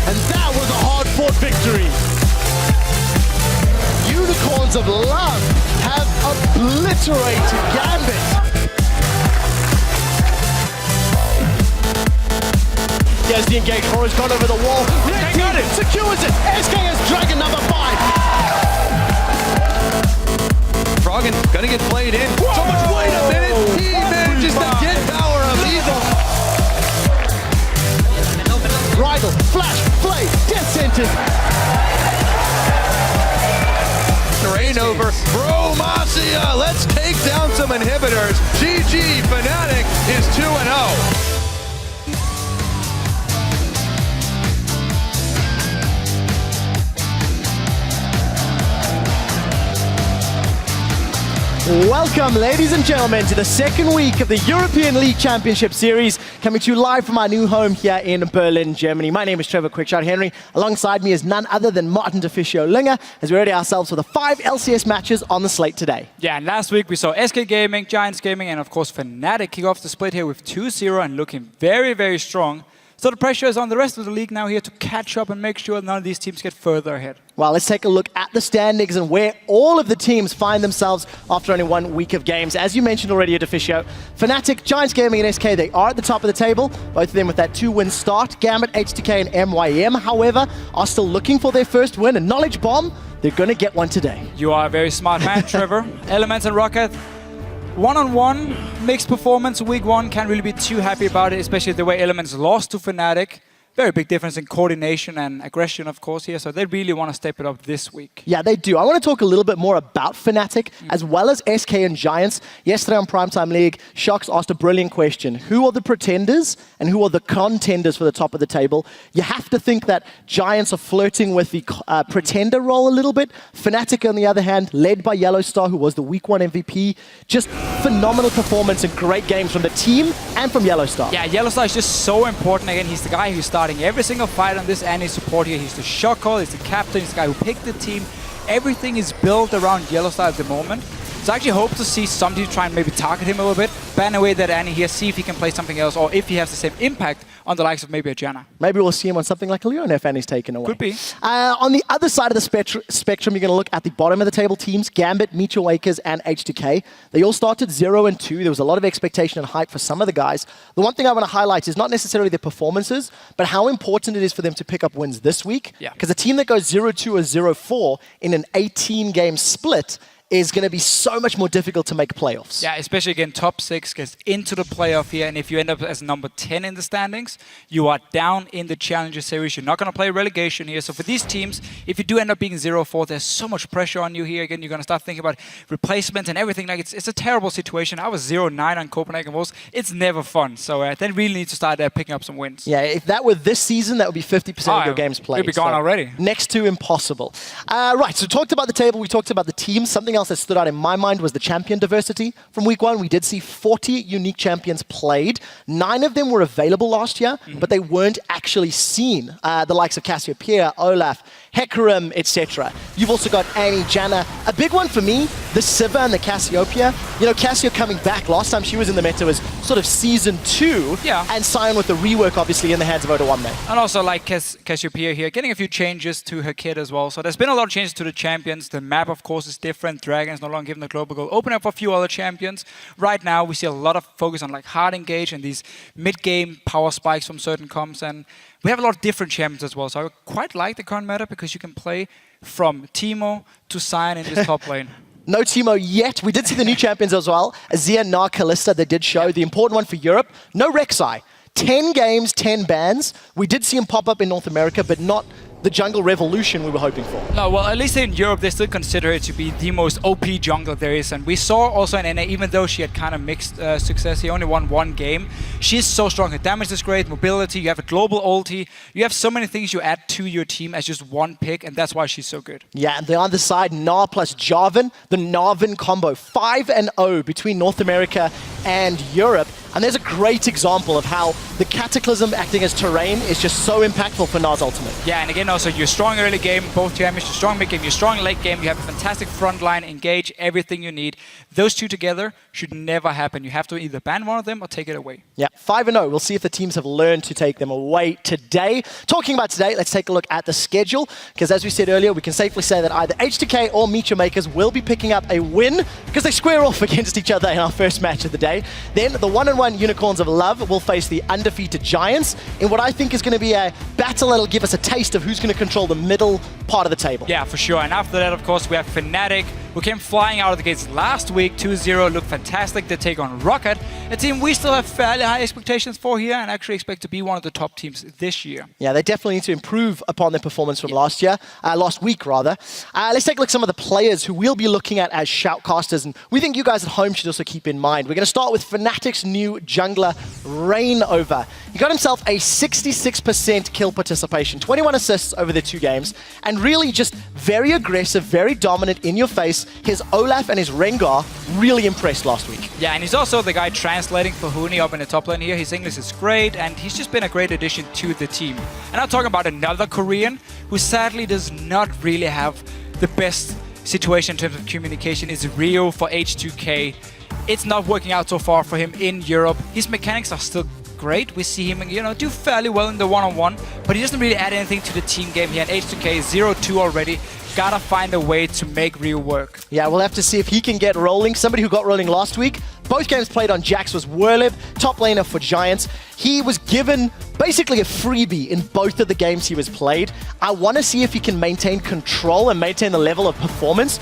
And that was a hard-fought victory. Unicorns of Love have obliterated Gambit. Here's the engage. Horror's gone over the wall. Red Team secures it. SK has dragon number 5. Froggen gonna get played in. Whoa! So much, wait a minute. He manages to get power of lethal. Bridal, flash, play, death sentence. Terrain over. Bromacia. Let's take down some inhibitors. GG Fnatic is 2-0. Welcome, ladies and gentlemen, to the second week of the European League Championship Series, coming to you live from our new home here in Berlin, Germany. My name is Trevor Quickshot Henry. Alongside me is none other than Martin Deficio Linger, as we're ready ourselves for the 5 LCS matches on the slate today. Yeah, and last week we saw H2K-Gaming, Giants Gaming, and of course Fnatic kick off the split here with 2-0 and looking very, very strong. So the pressure is on the rest of the league now here to catch up and make sure none of these teams get further ahead. Well, let's take a look at the standings and where all of the teams find themselves after only 1 week of games. As you mentioned already, Deficio, Fnatic, Giants Gaming, and SK, they are at the top of the table, both of them with that 2-win start. Gambit, H2K, and MYM, however, are still looking for their first win, and Knowledge Bomb, they're going to get one today. You are a very smart man, Trevor. Elements and Rocket, one-on-one, mixed performance, week 1, can't really be too happy about it, especially the way Elements lost to Fnatic. Very big difference in coordination and aggression, of course, here, so they really want to step it up this week. Yeah, they do. I want to talk a little bit more about Fnatic, as well as SK and Giants. Yesterday on Primetime League, Shox asked a brilliant question. Who are the pretenders and who are the contenders for the top of the table? You have to think that Giants are flirting with the pretender role a little bit. Fnatic, on the other hand, led by Yellowstar, who was the week 1 MVP. Just phenomenal performance and great games from the team and from Yellowstar. Yeah, Yellowstar is just so important. Again, he's the guy who's starting every single fight on this Annie support here. He's the shot call, he's the captain, he's the guy who picked the team. Everything is built around Yellowstar at the moment. So I actually hope to see somebody try and maybe target him a little bit, ban away that Annie here, see if he can play something else, or if he has the same impact on the likes of maybe a Janna. Maybe we'll see him on something like a Leon if Annie's taken away. Could be. On the other side of the spectrum, you're going to look at the bottom of the table teams, Gambit, MeetYourMakers, and H2K. They all started 0-2. There was a lot of expectation and hype for some of the guys. The one thing I want to highlight is not necessarily their performances, but how important it is for them to pick up wins this week. Because a team that goes 0-2 or 0-4 in an 18-game split is going to be so much more difficult to make playoffs. Yeah, especially again, top 6 gets into the playoff here, and if you end up as number 10 in the standings, you are down in the Challenger Series. You're not going to play relegation here. So for these teams, if you do end up being 0-4, there's so much pressure on you here. Again, you're going to start thinking about replacements and everything. Like it's a terrible situation. I was 0-9 on Copenhagen Wolves. It's never fun. So they really need to start picking up some wins. Yeah, if that were this season, that would be 50% of your games played. We'd be gone already. Next to impossible. Right, so talked about the table, we talked about the teams. Something else that stood out in my mind was the champion diversity. From week 1, we did see 40 unique champions played. 9 of them were available last year, but they weren't actually seen. The likes of Cassiopeia, Olaf, Hecarim, etc. You've also got Annie, Janna. A big one for me, the Siva and the Cassiopeia. You know, Cassio coming back. Last time she was in the meta was sort of season 2. Yeah. And Sion with the rework, obviously, in the hands of Odawamne. And also, like Cassiopeia here, getting a few changes to her kit as well. So there's been a lot of changes to the champions. The map, of course, is different. Dragon's no longer given the global goal. Open up for a few other champions. Right now, we see a lot of focus on like hard engage and these mid-game power spikes from certain comps. And we have a lot of different champions as well. So I quite like the current meta because you can play from Teemo to Sion in this top lane. No Teemo yet. We did see the new champions as well. Azir, Nar, Kalista, they did show. The important one for Europe, no Rek'Sai. 10 games, 10 bans. We did see him pop up in North America, but not the jungle revolution we were hoping for. No, well, at least in Europe, they still consider it to be the most OP jungler there is. And we saw also in NA, even though she had kind of mixed success, he only won 1 game. She's so strong. Her damage is great, mobility, you have a global ulti. You have so many things you add to your team as just one pick, and that's why she's so good. Yeah, and the other side, Nar plus Jarvan, the Narvan combo. 5-0 between North America and Europe. And there's a great example of how the Cataclysm acting as terrain is just so impactful for Nar's ultimate. Yeah, and again, so you're strong early game, both champions, you're strong mid game, you're strong late game, you have a fantastic front line, engage, everything you need. Those two together should never happen. You have to either ban one of them or take it away. Yeah, 5-0. We'll see if the teams have learned to take them away today. Talking about today, let's take a look at the schedule, because as we said earlier, we can safely say that either H2K or MeetYourMakers will be picking up a win, because they square off against each other in our first match of the day. Then the 1-1 Unicorns of Love will face the undefeated Giants in what I think is going to be a battle that'll give us a taste of who's going to control the middle part of the table. Yeah, for sure. And after that, of course, we have Fnatic, who came flying out of the gates last week, 2-0, looked fantastic. They take on Rocket, a team we still have fairly high expectations for here and actually expect to be one of the top teams this year. Yeah, they definitely need to improve upon their performance from last week rather. Let's take a look at some of the players who we'll be looking at as shoutcasters, and we think you guys at home should also keep in mind. We're going to start with Fnatic's new jungler, Rainover. He got himself a 66% kill participation, 21 assists over the 2 games, and really just very aggressive, very dominant, in your face. His Olaf and his Rengar really impressed last week. Yeah, and he's also the guy translating for Huni up in the top lane here. His English is great, and he's just been a great addition to the team. And I'm talking about another Korean who sadly does not really have the best situation in terms of communication, is Rio for H2K. It's not working out so far for him in Europe. His mechanics are still great. We see him, do fairly well in the one-on-one, but he doesn't really add anything to the team game here. And H2K 0-2 already. Gotta find a way to make Rio work. Yeah, we'll have to see if he can get rolling. Somebody who got rolling last week, both games played on Jax, was Werlib, top laner for Giants. He was given basically a freebie in both of the games he was played. I want to see if he can maintain control and maintain the level of performance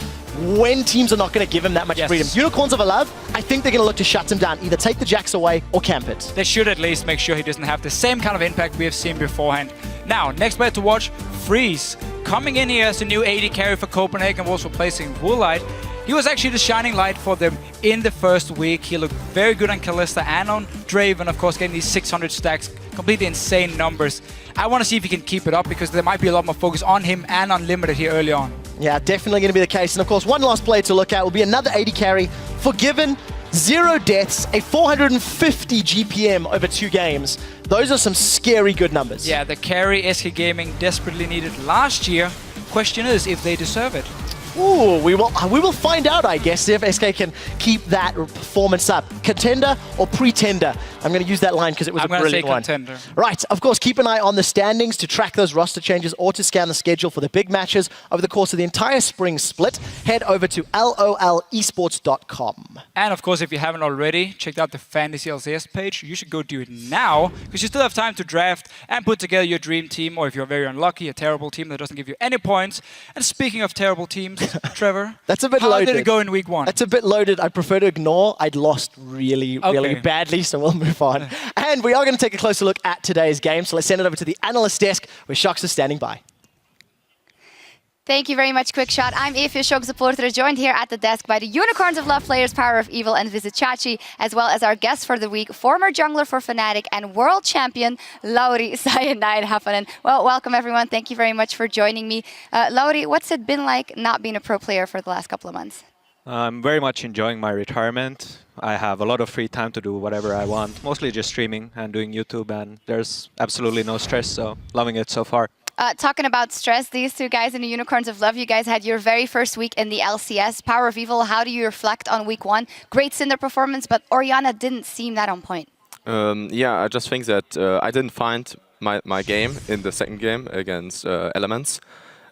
when teams are not going to give him that much freedom. Unicorns of Love, I think they're going to look to shut him down, either take the Jax away or camp it. They should at least make sure he doesn't have the same kind of impact we have seen beforehand. Now, next player to watch, Freeze. Coming in here as a new AD carry for Copenhagen, was replacing Woolite. He was actually the shining light for them in the first week. He looked very good on Kalista and on Draven, of course, getting these 600 stacks. Completely insane numbers. I want to see if he can keep it up, because there might be a lot more focus on him and on Limited here early on. Yeah, definitely going to be the case. And of course, one last player to look at will be another AD carry. Forgiven, 0 deaths, a 450 GPM over 2 games. Those are some scary good numbers. Yeah, the carry HK-Gaming desperately needed last year. Question is if they deserve it. Ooh, we will find out, I guess, if SK can keep that performance up. Contender or pretender? I'm going to use that line because it was a brilliant one. Contender. Right, of course, keep an eye on the standings to track those roster changes or to scan the schedule for the big matches over the course of the entire spring split. Head over to lolesports.com. And of course, if you haven't already checked out the Fantasy LCS page, you should go do it now, because you still have time to draft and put together your dream team, or if you're very unlucky, a terrible team that doesn't give you any points. And speaking of terrible teams, Trevor, that's a bit loaded. How did it go in week 1? That's a bit loaded. I prefer to ignore. I'd lost really badly, so we'll move on. And we are going to take a closer look at today's game, so let's send it over to the analyst desk where Shox is standing by. Thank you very much, Quickshot. I'm Evie Shox-supporter, joined here at the desk by the Unicorns of Love players, Power of Evil and Visit Chachi, as well as our guest for the week, former jungler for Fnatic and world champion, Lauri Cyanide Hapanen. Well, welcome everyone. Thank you very much for joining me. Lauri, what's it been like not being a pro player for the last couple of months? I'm very much enjoying my retirement. I have a lot of free time to do whatever I want, mostly just streaming and doing YouTube, and there's absolutely no stress, so loving it so far. Talking about stress, these two guys in the Unicorns of Love, you guys had your very first week in the LCS. Power of Evil, how do you reflect on week 1? Great Cinder performance, but Orianna didn't seem that on point. Yeah, I just think that I didn't find my game in the second game against Elements.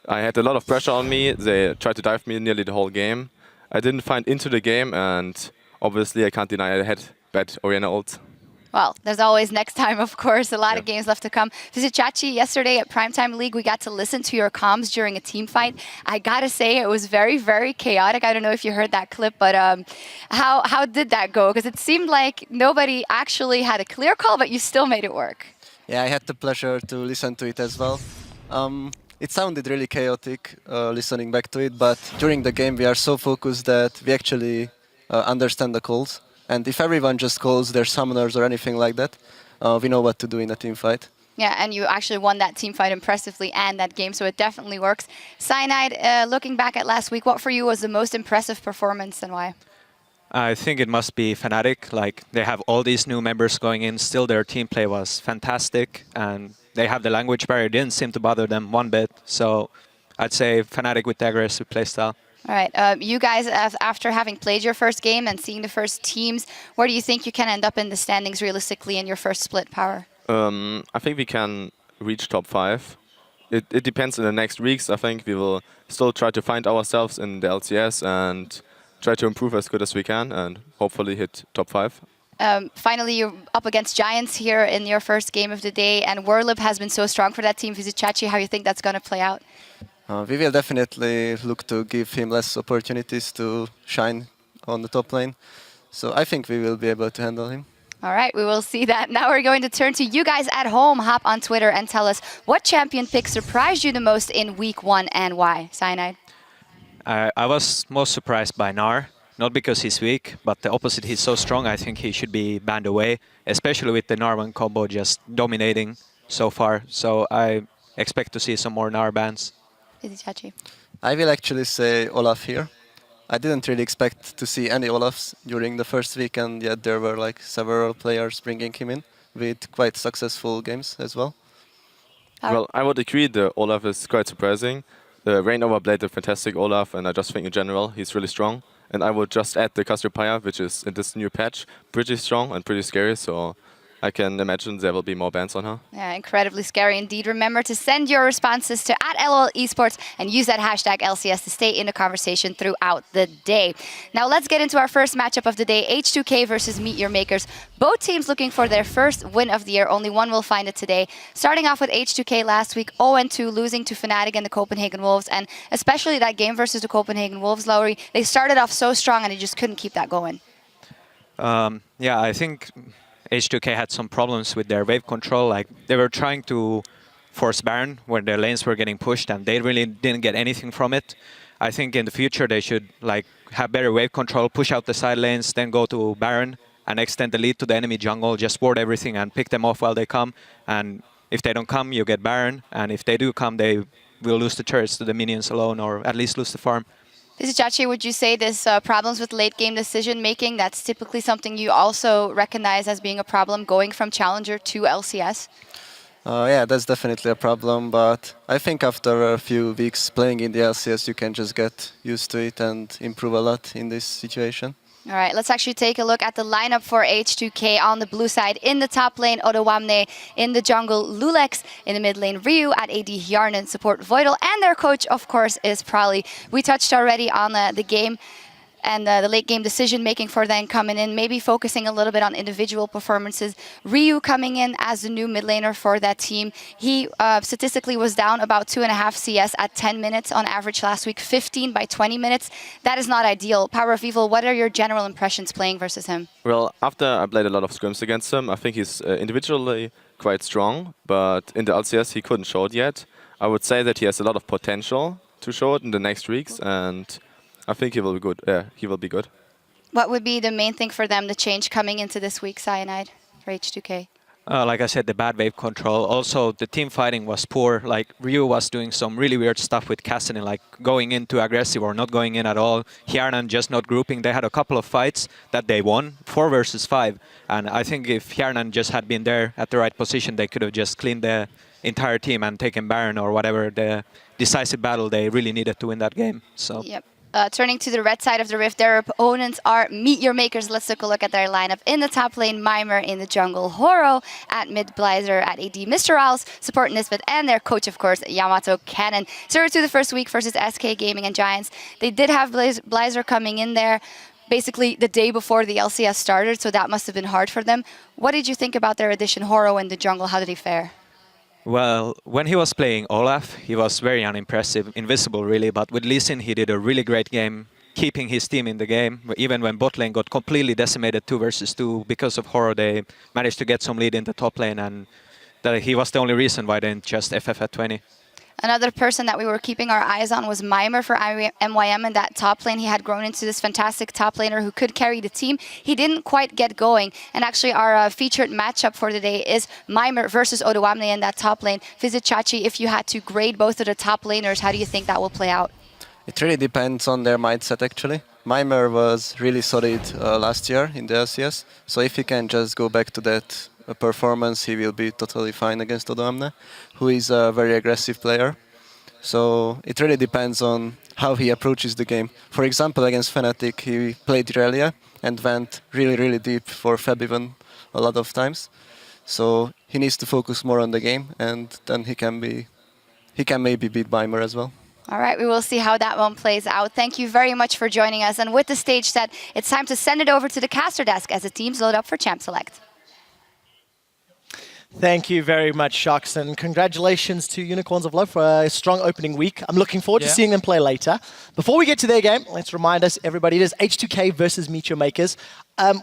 I had a lot of pressure on me. They tried to dive me nearly the whole game. I didn't find into the game, and obviously I can't deny I had bad Orianna ult. Well, there's always next time, of course. A lot of games left to come. Visit Chachi, yesterday at Primetime League, we got to listen to your comms during a team fight. I gotta say, it was very, very chaotic. I don't know if you heard that clip, but how did that go? Because it seemed like nobody actually had a clear call, but you still made it work. Yeah, I had the pleasure to listen to it as well. It sounded really chaotic listening back to it, but during the game we are so focused that we actually understand the calls. And if everyone just calls their summoners or anything like that, we know what to do in a team fight. Yeah, and you actually won that team fight impressively and that game, so it definitely works. Cyanide, looking back at last week, what for you was the most impressive performance and why? I think it must be Fnatic. Like, they have all these new members going in. Still, their team play was fantastic. And they have the language barrier. It didn't seem to bother them one bit. So I'd say Fnatic with the aggressive playstyle. All right, you guys, after having played your first game and seeing the first teams, where do you think you can end up in the standings realistically in your first split, Power? I think we can reach top 5. It depends on the next weeks. I think we will still try to find ourselves in the LCS and try to improve as good as we can and hopefully hit top 5. Finally, you're up against Giants here in your first game of the day, and Werlib has been so strong for that team. Vizicachi, how do you think that's going to play out? We will definitely look to give him less opportunities to shine on the top lane. So I think we will be able to handle him. All right, we will see that. Now we're going to turn to you guys at home. Hop on Twitter and tell us what champion pick surprised you the most in week 1 and why. Cyanide. I was most surprised by Gnar. Not because he's weak, but the opposite, he's so strong, I think he should be banned away, especially with the Gnar combo just dominating so far. So I expect to see some more Gnar bans. Vizicachi. I will actually say Olaf here. I didn't really expect to see any Olafs during the first week, and yet there were like several players bringing him in with quite successful games as well. Well, I would agree that Olaf is quite surprising. Reignover played a fantastic Olaf, and I just think in general he's really strong. And I would just add the Cassiopeia, which is in this new patch pretty strong and pretty scary, so I can imagine there will be more bans on her. Yeah, incredibly scary indeed. Remember to send your responses to @LOLesports and use that hashtag LCS to stay in the conversation throughout the day. Now let's get into our first matchup of the day, H2K versus MeetYourMakers. Both teams looking for their first win of the year. Only one will find it today. Starting off with H2K last week, 0-2, losing to Fnatic and the Copenhagen Wolves, and especially that game versus the Copenhagen Wolves, Lauri, they started off so strong and they just couldn't keep that going. Yeah, I think H2K had some problems with their wave control. Like they were trying to force Baron when their lanes were getting pushed, and they really didn't get anything from it. I think in the future they should like have better wave control, push out the side lanes, then go to Baron and extend the lead to the enemy jungle, just ward everything and pick them off while they come. And if they don't come, you get Baron, and if they do come, they will lose the turrets to the minions alone, or at least lose the farm. Vizicachi, would you say this problems with late-game decision-making, that's typically something you also recognize as being a problem going from Challenger to LCS? Yeah, that's definitely a problem, but I think after a few weeks playing in the LCS, you can just get used to it and improve a lot in this situation. All right, let's actually take a look at the lineup for H2K on the blue side. In the top lane, Odowamne. In the jungle, Lulex. In the mid lane, Ryu. At AD, Hjarnan. Support, Voidal. And their coach, of course, is Prowly. We touched already on the game and the late game decision making for them coming in, maybe focusing a little bit on individual performances. Ryu coming in as the new mid laner for that team. He statistically was down about 2.5 CS at 10 minutes on average last week, 15 by 20 minutes. That is not ideal. Power of Evil, what are your general impressions playing versus him? Well, after I played a lot of scrims against him, I think he's individually quite strong, but in the LCS he couldn't show it yet. I would say that he has a lot of potential to show it in the next weeks, and I think he will be good. Yeah, he will be good. What would be the main thing for them to change coming into this week, Cyanide, for H2K? Like I said, the bad wave control. Also, the team fighting was poor. Like Ryu was doing some really weird stuff with Cassidy, like going in too aggressive or not going in at all. Hjarnan just not grouping. They had a couple of fights that they won, 4 versus 5. And I think if Hjarnan just had been there at the right position, they could have just cleaned the entire team and taken Baron or whatever the decisive battle they really needed to win that game. So. Yep. Turning to the red side of the rift, their opponents are MeetYourMakers. Let's take a look at their lineup. In the top lane, Mimer. In the jungle, Horo. At mid, Blazer. At AD, Mr. Owls. Support, Nisbet. And their coach, of course, Yamato Cannon. 0-2 the first week versus HK-Gaming and Giants. They did have Blazer coming in there basically the day before the LCS started, so that must have been hard for them. What did you think about their addition, Horo, in the jungle? How did he fare? Well, when he was playing Olaf, he was very unimpressive, invisible really, but with Lee Sin he did a really great game, keeping his team in the game. Even when bot lane got completely decimated 2 versus 2, because of Horo they managed to get some lead in the top lane, and that he was the only reason why they didn't just FF at 20. Another person that we were keeping our eyes on was Mimer for MYM in that top lane. He had grown into this fantastic top laner who could carry the team. He didn't quite get going. And actually our featured matchup for the day is Mimer versus Odowamne in that top lane. Vizicachi, if you had to grade both of the top laners, how do you think that will play out? It really depends on their mindset, actually. Mimer was really solid last year in the LCS, so if he can just go back to that performance, he will be totally fine against Odoamne, who is a very aggressive player. So it really depends on how he approaches the game. For example, against Fnatic, he played Irelia and went really, really deep for Feb even a lot of times. So he needs to focus more on the game, and then he can maybe beat Beimer as well. All right, we will see how that one plays out. Thank you very much for joining us. And with the stage set, it's time to send it over to the caster desk as the teams load up for Champ Select. Thank you very much, Sharks, and congratulations to Unicorns of Love for a strong opening week. I'm looking forward to seeing them play later. Before we get to their game, let's remind us, everybody, it is H2K versus MeetYourMakers.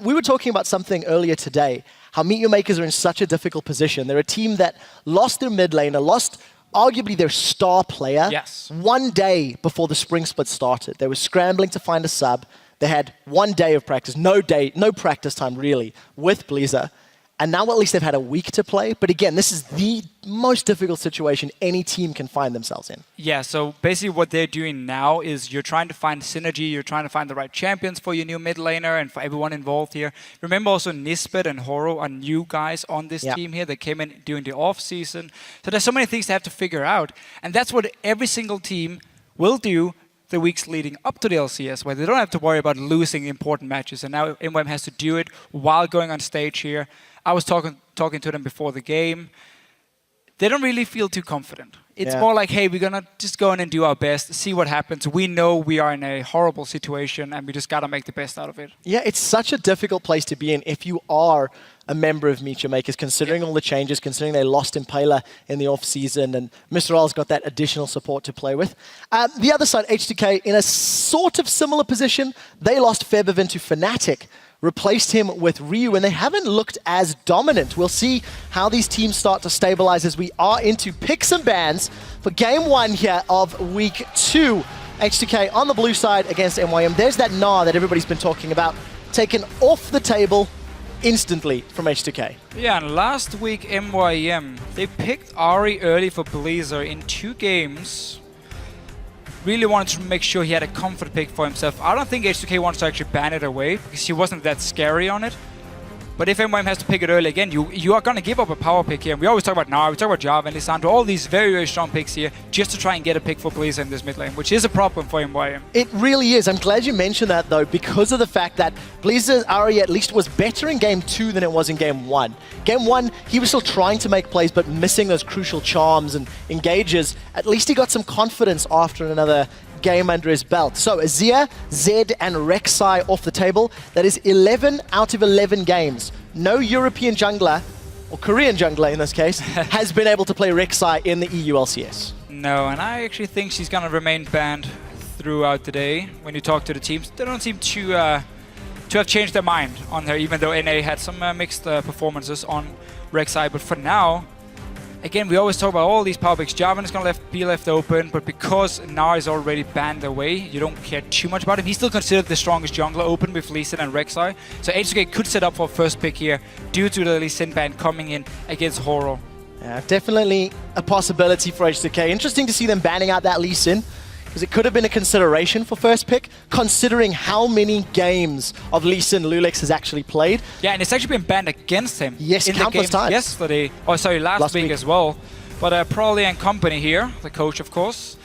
We were talking about something earlier today, how MeetYourMakers are in such a difficult position. They're a team that lost their mid laner, lost arguably their star player 1 day before the spring split started. They were scrambling to find a sub. They had 1 day of practice, no practice time really, with Blizzard. And now at least they've had a week to play. But again, this is the most difficult situation any team can find themselves in. Yeah, so basically what they're doing now is you're trying to find synergy, you're trying to find the right champions for your new mid laner and for everyone involved here. Remember also Nisbet and Horo are new guys on this team here. They came in during the off season. So there's so many things they have to figure out. And that's what every single team will do the weeks leading up to the LCS, where they don't have to worry about losing important matches. And now MWM has to do it while going on stage here. I was talking to them before the game. They don't really feel too confident. It's more like, hey, we're going to just go in and do our best, see what happens. We know we are in a horrible situation, and we just got to make the best out of it. Yeah, it's such a difficult place to be in if you are a member of MeetYourMakers, considering all the changes, considering they lost Impaler in the off-season, and Mr. R's got that additional support to play with. The other side, H2K, in a sort of similar position, they lost Febiven to Fnatic, replaced him with Ryu, and they haven't looked as dominant. We'll see how these teams start to stabilize as we are into picks and bans for game 1 here of week 2. H2K on the blue side against MYM. There's that Gnar that everybody's been talking about, taken off the table instantly from H2K. Yeah, and last week MYM, they picked Ari early for Blazer in 2 games. Really wanted to make sure he had a comfort pick for himself. I don't think H2K wants to actually ban it away because he wasn't that scary on it. But if MYM has to pick it early again, you are going to give up a power pick here. We always talk about Gnar, we talk about Java and Lissandra, all these very, very strong picks here just to try and get a pick for Blizzard in this mid lane, which is a problem for MYM. It really is. I'm glad you mentioned that, though, because of the fact that Blizzard's Ari at least was better in game 2 than it was in game 1. Game 1, he was still trying to make plays, but missing those crucial charms and engages. At least he got some confidence after another game under his belt. So Azir, Zed, and Rek'Sai off the table. That is 11 out of 11 games. No European jungler, or Korean jungler in this case, has been able to play Rek'Sai in the EU LCS. No, and I actually think she's going to remain banned throughout the day. When you talk to the teams, they don't seem to have changed their mind on her, even though NA had some mixed performances on Rek'Sai. But for now, again, we always talk about all these power picks. Jarvan is going to be left open, but because Gnar is already banned away, you don't care too much about him. He's still considered the strongest jungler open with Lee Sin and Rek'Sai. So H2K could set up for first pick here due to the Lee Sin ban coming in against Horo. Yeah, definitely a possibility for H2K. Interesting to see them banning out that Lee Sin, because it could have been a consideration for first pick, considering how many games of Lee Sin Lulex has actually played. Yeah, and it's actually been banned against him. Yes, in countless the game times. Yesterday, or sorry, last week as well. But Prolly and company here, the coach, of course.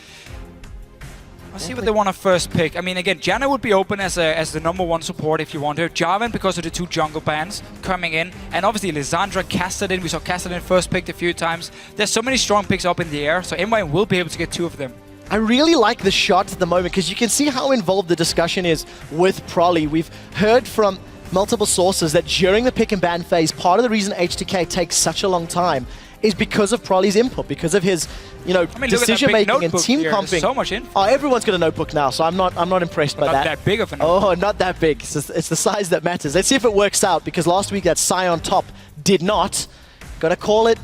Let's see what they want to first pick. I mean, again, Janna would be open as the #1 support if you want her. Jarvan, because of the 2 jungle bans coming in. And obviously, Lissandra, Kassadin. We saw Kassadin first picked a few times. There's so many strong picks up in the air, so MYM will be able to get 2 of them. I really like the shot at the moment because you can see how involved the discussion is with Prolly. We've heard from multiple sources that during the pick and ban phase, part of the reason H2K takes such a long time is because of Prolly's input, because of his, decision making and team comping. So much info. Oh, everyone's got a notebook now, so I'm not impressed by that. Not that big of a notebook. Oh, not that big. It's the size that matters. Let's see if it works out, because last week that Sion top did not. Gotta call it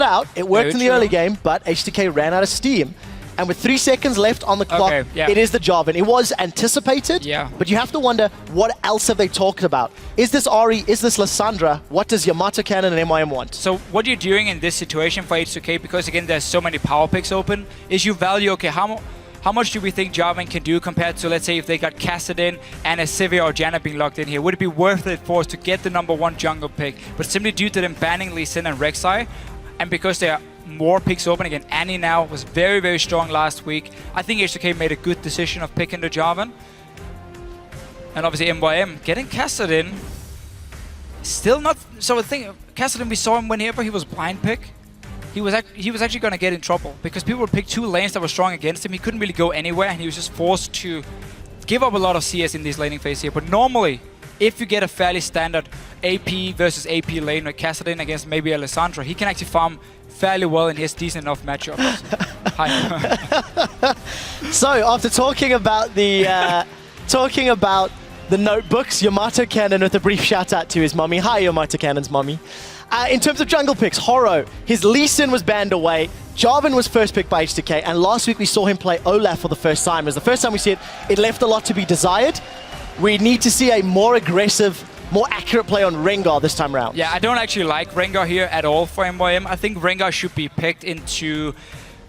out. It worked in the early game, but H2K ran out of steam. And with 3 seconds left on the clock, it is the Jarvan. It was anticipated, but you have to wonder, what else have they talked about? Is this Ari? Is this Lissandra? What does Yamato Cannon and MYM want? So what you're doing in this situation for H2K, because again, there's so many power picks open, is you value, okay, how how much do we think Jarvan can do compared to, let's say, if they got Kassadin and a Sivir or Janna being locked in here? Would it be worth it for us to get the #1 jungle pick? But simply due to them banning Lee Sin and Rek'Sai, and because there are more picks open again, Annie now was very, very strong last week. I think H2K made a good decision of picking the Jarvan. And obviously MYM getting Kassadin. Still not... So the thing, Kassadin, we saw him whenever he was blind pick. He was actually going to get in trouble because people would pick 2 lanes that were strong against him. He couldn't really go anywhere, and he was just forced to give up a lot of CS in this laning phase here. But normally, if you get a fairly standard AP versus AP lane like Kassadin against maybe Alessandro, he can actually farm fairly well in his decent enough matchups. So after talking about the notebooks, Yamato Cannon with a brief shout out to his mummy. Hi, Yamato Cannon's mummy. In terms of jungle picks, Horo, his Lee Sin was banned away. Jarvan was first picked by H2K, and last week we saw him play Olaf for the first time. It was the first time we see it. It left a lot to be desired. We need to see a more aggressive, more accurate play on Rengar this time around. Yeah, I don't actually like Rengar here at all for MYM. I think Rengar should be picked into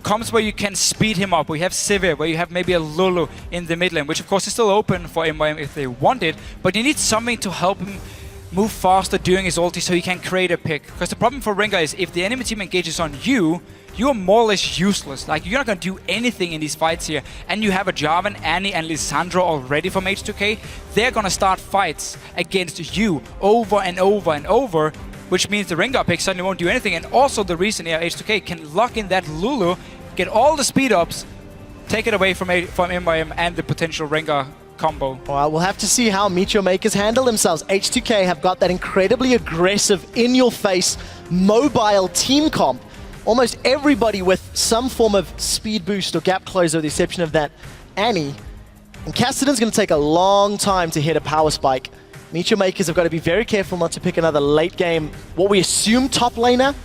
comps where you can speed him up. We have Sivir, where you have maybe a Lulu in the mid lane, which of course is still open for MYM if they want it, but you need something to help him move faster during his ulti so he can create a pick. Because the problem for Rengar is if the enemy team engages on you, you're more or less useless. Like, you're not going to do anything in these fights here. And you have a Jarvan, Annie, and Lissandra already from H2K. They're going to start fights against you over and over and over, which means the Rengar pick suddenly won't do anything. And also the reason here H2K can lock in that Lulu, get all the speed ups, take it away from MYM and the potential Rengar combo. Well, we'll have to see how MeetYourMakers handle themselves. H2K have got that incredibly aggressive, in-your-face, mobile team comp. Almost everybody with some form of speed boost or gap closer, with the exception of that Annie. And Kassadin's going to take a long time to hit a power spike. MeetYourMakers have got to be very careful not to pick another late game, what we assume top laner.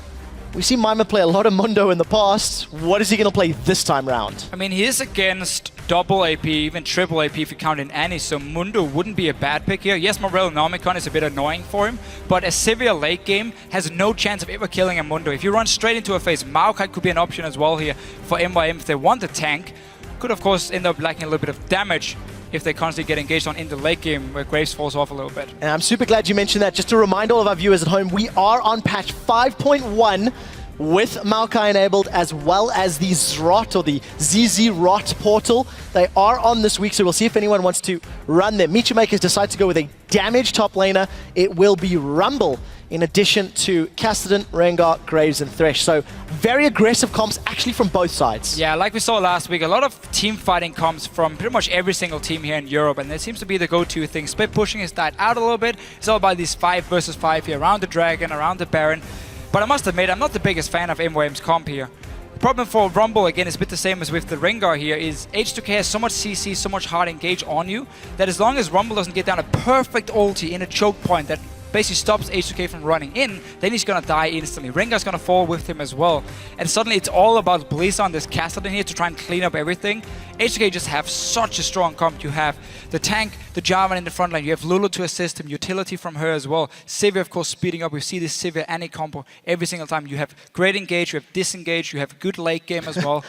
We've seen Mima play a lot of Mundo in the past. What is he going to play this time round? I mean, he is against double AP, even triple AP if you count in Annie, so Mundo wouldn't be a bad pick here. Yes, Morel Nomicon is a bit annoying for him, but a Sivir late game has no chance of ever killing a Mundo. If you run straight into a phase, Maokai could be an option as well here for MYM if they want the tank. Could, of course, end up lacking a little bit of damage if they constantly get engaged on in the late game where Graves falls off a little bit. And I'm super glad you mentioned that. Just to remind all of our viewers at home, we are on patch 5.1 with Maokai enabled, as well as the Zrot or the ZZ Rot portal. They are on this week, so we'll see if anyone wants to run them. MeetYourMakers decide to go with a damaged top laner. It will be Rumble, in addition to Kassadin, Rengar, Graves, and Thresh. So very aggressive comps actually from both sides. Yeah, like we saw last week, a lot of team fighting comps from pretty much every single team here in Europe, and it seems to be the go-to thing. Split pushing has died out a little bit. It's all about these 5 versus 5 here, around the Dragon, around the Baron. But I must admit, I'm not the biggest fan of MYM's comp here. The problem for Rumble, again, is a bit the same as with the Rengar here, is H2K has so much CC, so much hard engage on you, that as long as Rumble doesn't get down a perfect ulti in a choke point that basically stops H2K from running in, then he's gonna die instantly. Rengar's gonna fall with him as well. And suddenly it's all about Blizzard on this Kassadin here to try and clean up everything. H2K just have such a strong comp. You have the tank, the Jarvan in the front line, you have Lulu to assist him, utility from her as well. Sivir, of course, speeding up. We see this Sivir Annie combo every single time. You have great engage, you have disengage, you have good late game as well.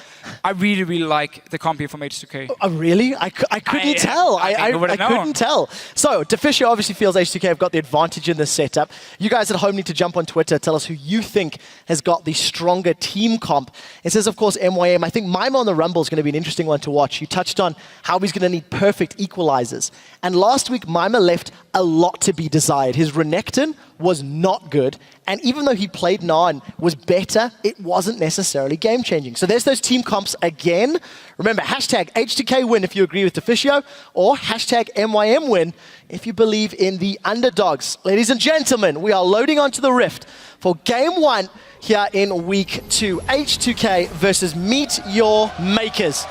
I really, really like the comp here from H2K. Oh, really? I couldn't tell. I couldn't tell. So, Deficio obviously feels H2K have got the advantage in this setup. You guys at home need to jump on Twitter, tell us who you think has got the stronger team comp. It says, of course, MYM. I think Mima on the Rumble is going to be an interesting one to watch. You touched on how he's going to need perfect equalizers. And last week, Mima left a lot to be desired. His Renekton was not good. And even though he played Narn was better, it wasn't necessarily game-changing. So there's those team comps again. Remember, hashtag H2K win if you agree with Deficio, or hashtag MYM win if you believe in the underdogs. Ladies and gentlemen, we are loading onto the Rift for Game 1 here in Week 2. H2K versus MeetYourMakers.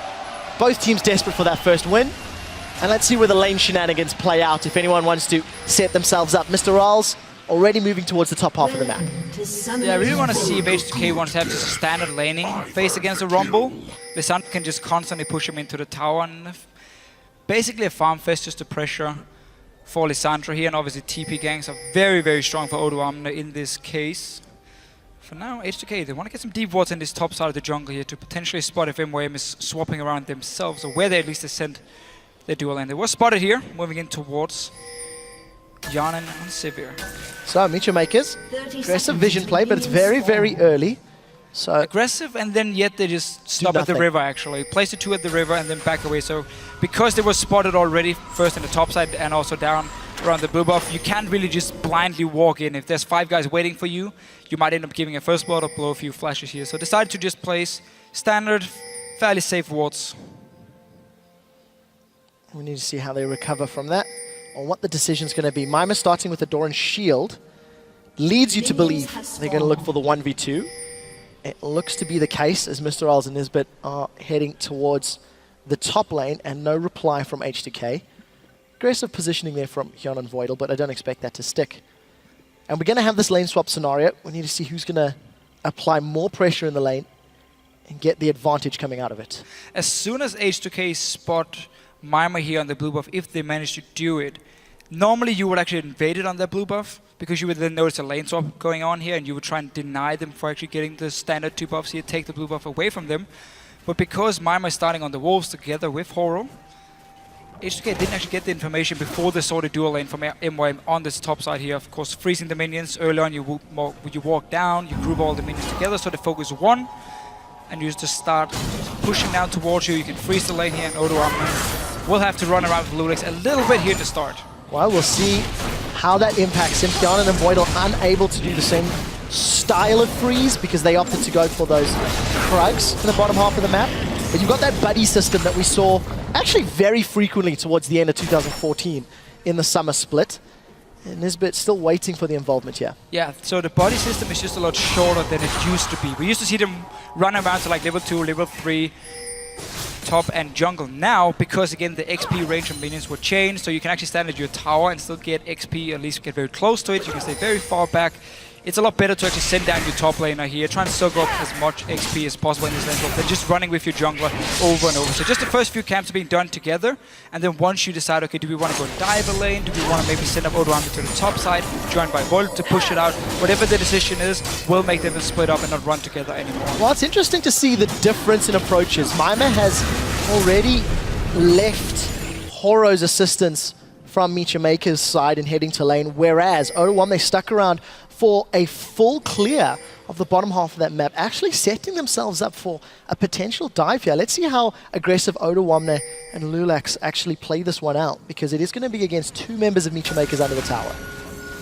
Both teams desperate for that first win. And let's see where the lane shenanigans play out if anyone wants to set themselves up. Mr. Ralls already moving towards the top half of the map. Yeah, I really want to see if H2K wants to have just a standard laning face against a Rumble. Lissandra can just constantly push him into the tower. And basically a farm fest just to pressure for Lissandra here. And obviously TP ganks are very, very strong for Odoamne in this case. For now, H2K, they want to get some deep wards in this top side of the jungle here to potentially spot if MYM is swapping around themselves, or where they at least send their dual lane. They were spotted here, moving in towards Yanin and Sivir. So, MeetYourMakers, aggressive vision play, but it's very, very early. So aggressive, and then yet they just stop at the river, actually. Place the 2 at the river and then back away. So because they were spotted already, first in the top side and also down around the blue buff, you can't really just blindly walk in. If there's 5 guys waiting for you, you might end up giving a first blood or blow a few flashes here. So decided to just place standard, fairly safe wards. We need to see how they recover from that, or what the decision's going to be. Mima starting with the Doran shield leads you to believe they're going to look for the 1v2. It looks to be the case as Mr. Isles and Nisbet are heading towards the top lane, and no reply from H2K. Aggressive positioning there from Hyun and Voidal, but I don't expect that to stick. And we're going to have this lane swap scenario. We need to see who's going to apply more pressure in the lane and get the advantage coming out of it. As soon as H2K spot Mima here on the blue buff, if they manage to do it, normally you would actually invade it on that blue buff, because you would then notice a lane swap going on here, and you would try and deny them for actually getting the standard 2 buffs here, take the blue buff away from them. But because Mima is starting on the Wolves together with Horo, H2K didn't actually get the information before they saw the dual lane from MYM on this top side here. Of course, freezing the minions. Early on, you walk down, you group all the minions together, so the focus 1, and you just start pushing down towards you. You can freeze the lane here, and Odoamne will have to run around with Lulex a little bit here to start. Well, we'll see how that impacts him. Yanin and Voidal unable to do the same style of freeze because they opted to go for those Krugs in the bottom half of the map. But you've got that buddy system that we saw actually very frequently towards the end of 2014 in the summer split. And Nisbet still waiting for the involvement here. Yeah, so the body system is just a lot shorter than it used to be. We used to see them run around to like level 2, level 3, top and jungle. Now, because again the XP range of minions were changed, so you can actually stand at your tower and still get XP, at least get very close to it. You can stay very far back. It's a lot better to actually send down your top laner here, try and soak up as much XP as possible in this lane swap than just running with your jungler over and over. So just the first few camps are being done together, and then once you decide, okay, do we want to go dive a lane, do we want to maybe send up Odoamne to the top side, joined by Volt to push it out, whatever the decision is, will make them split up and not run together anymore. Well, it's interesting to see the difference in approaches. Mima has already left Horo's assistance from MeetYourMakers' side and heading to lane, whereas Odoamne, they stuck around for a full clear of the bottom half of that map, actually setting themselves up for a potential dive here. Let's see how aggressive Odoamne and Lulax actually play this one out, because it is going to be against 2 members of MeetYourMakers under the tower.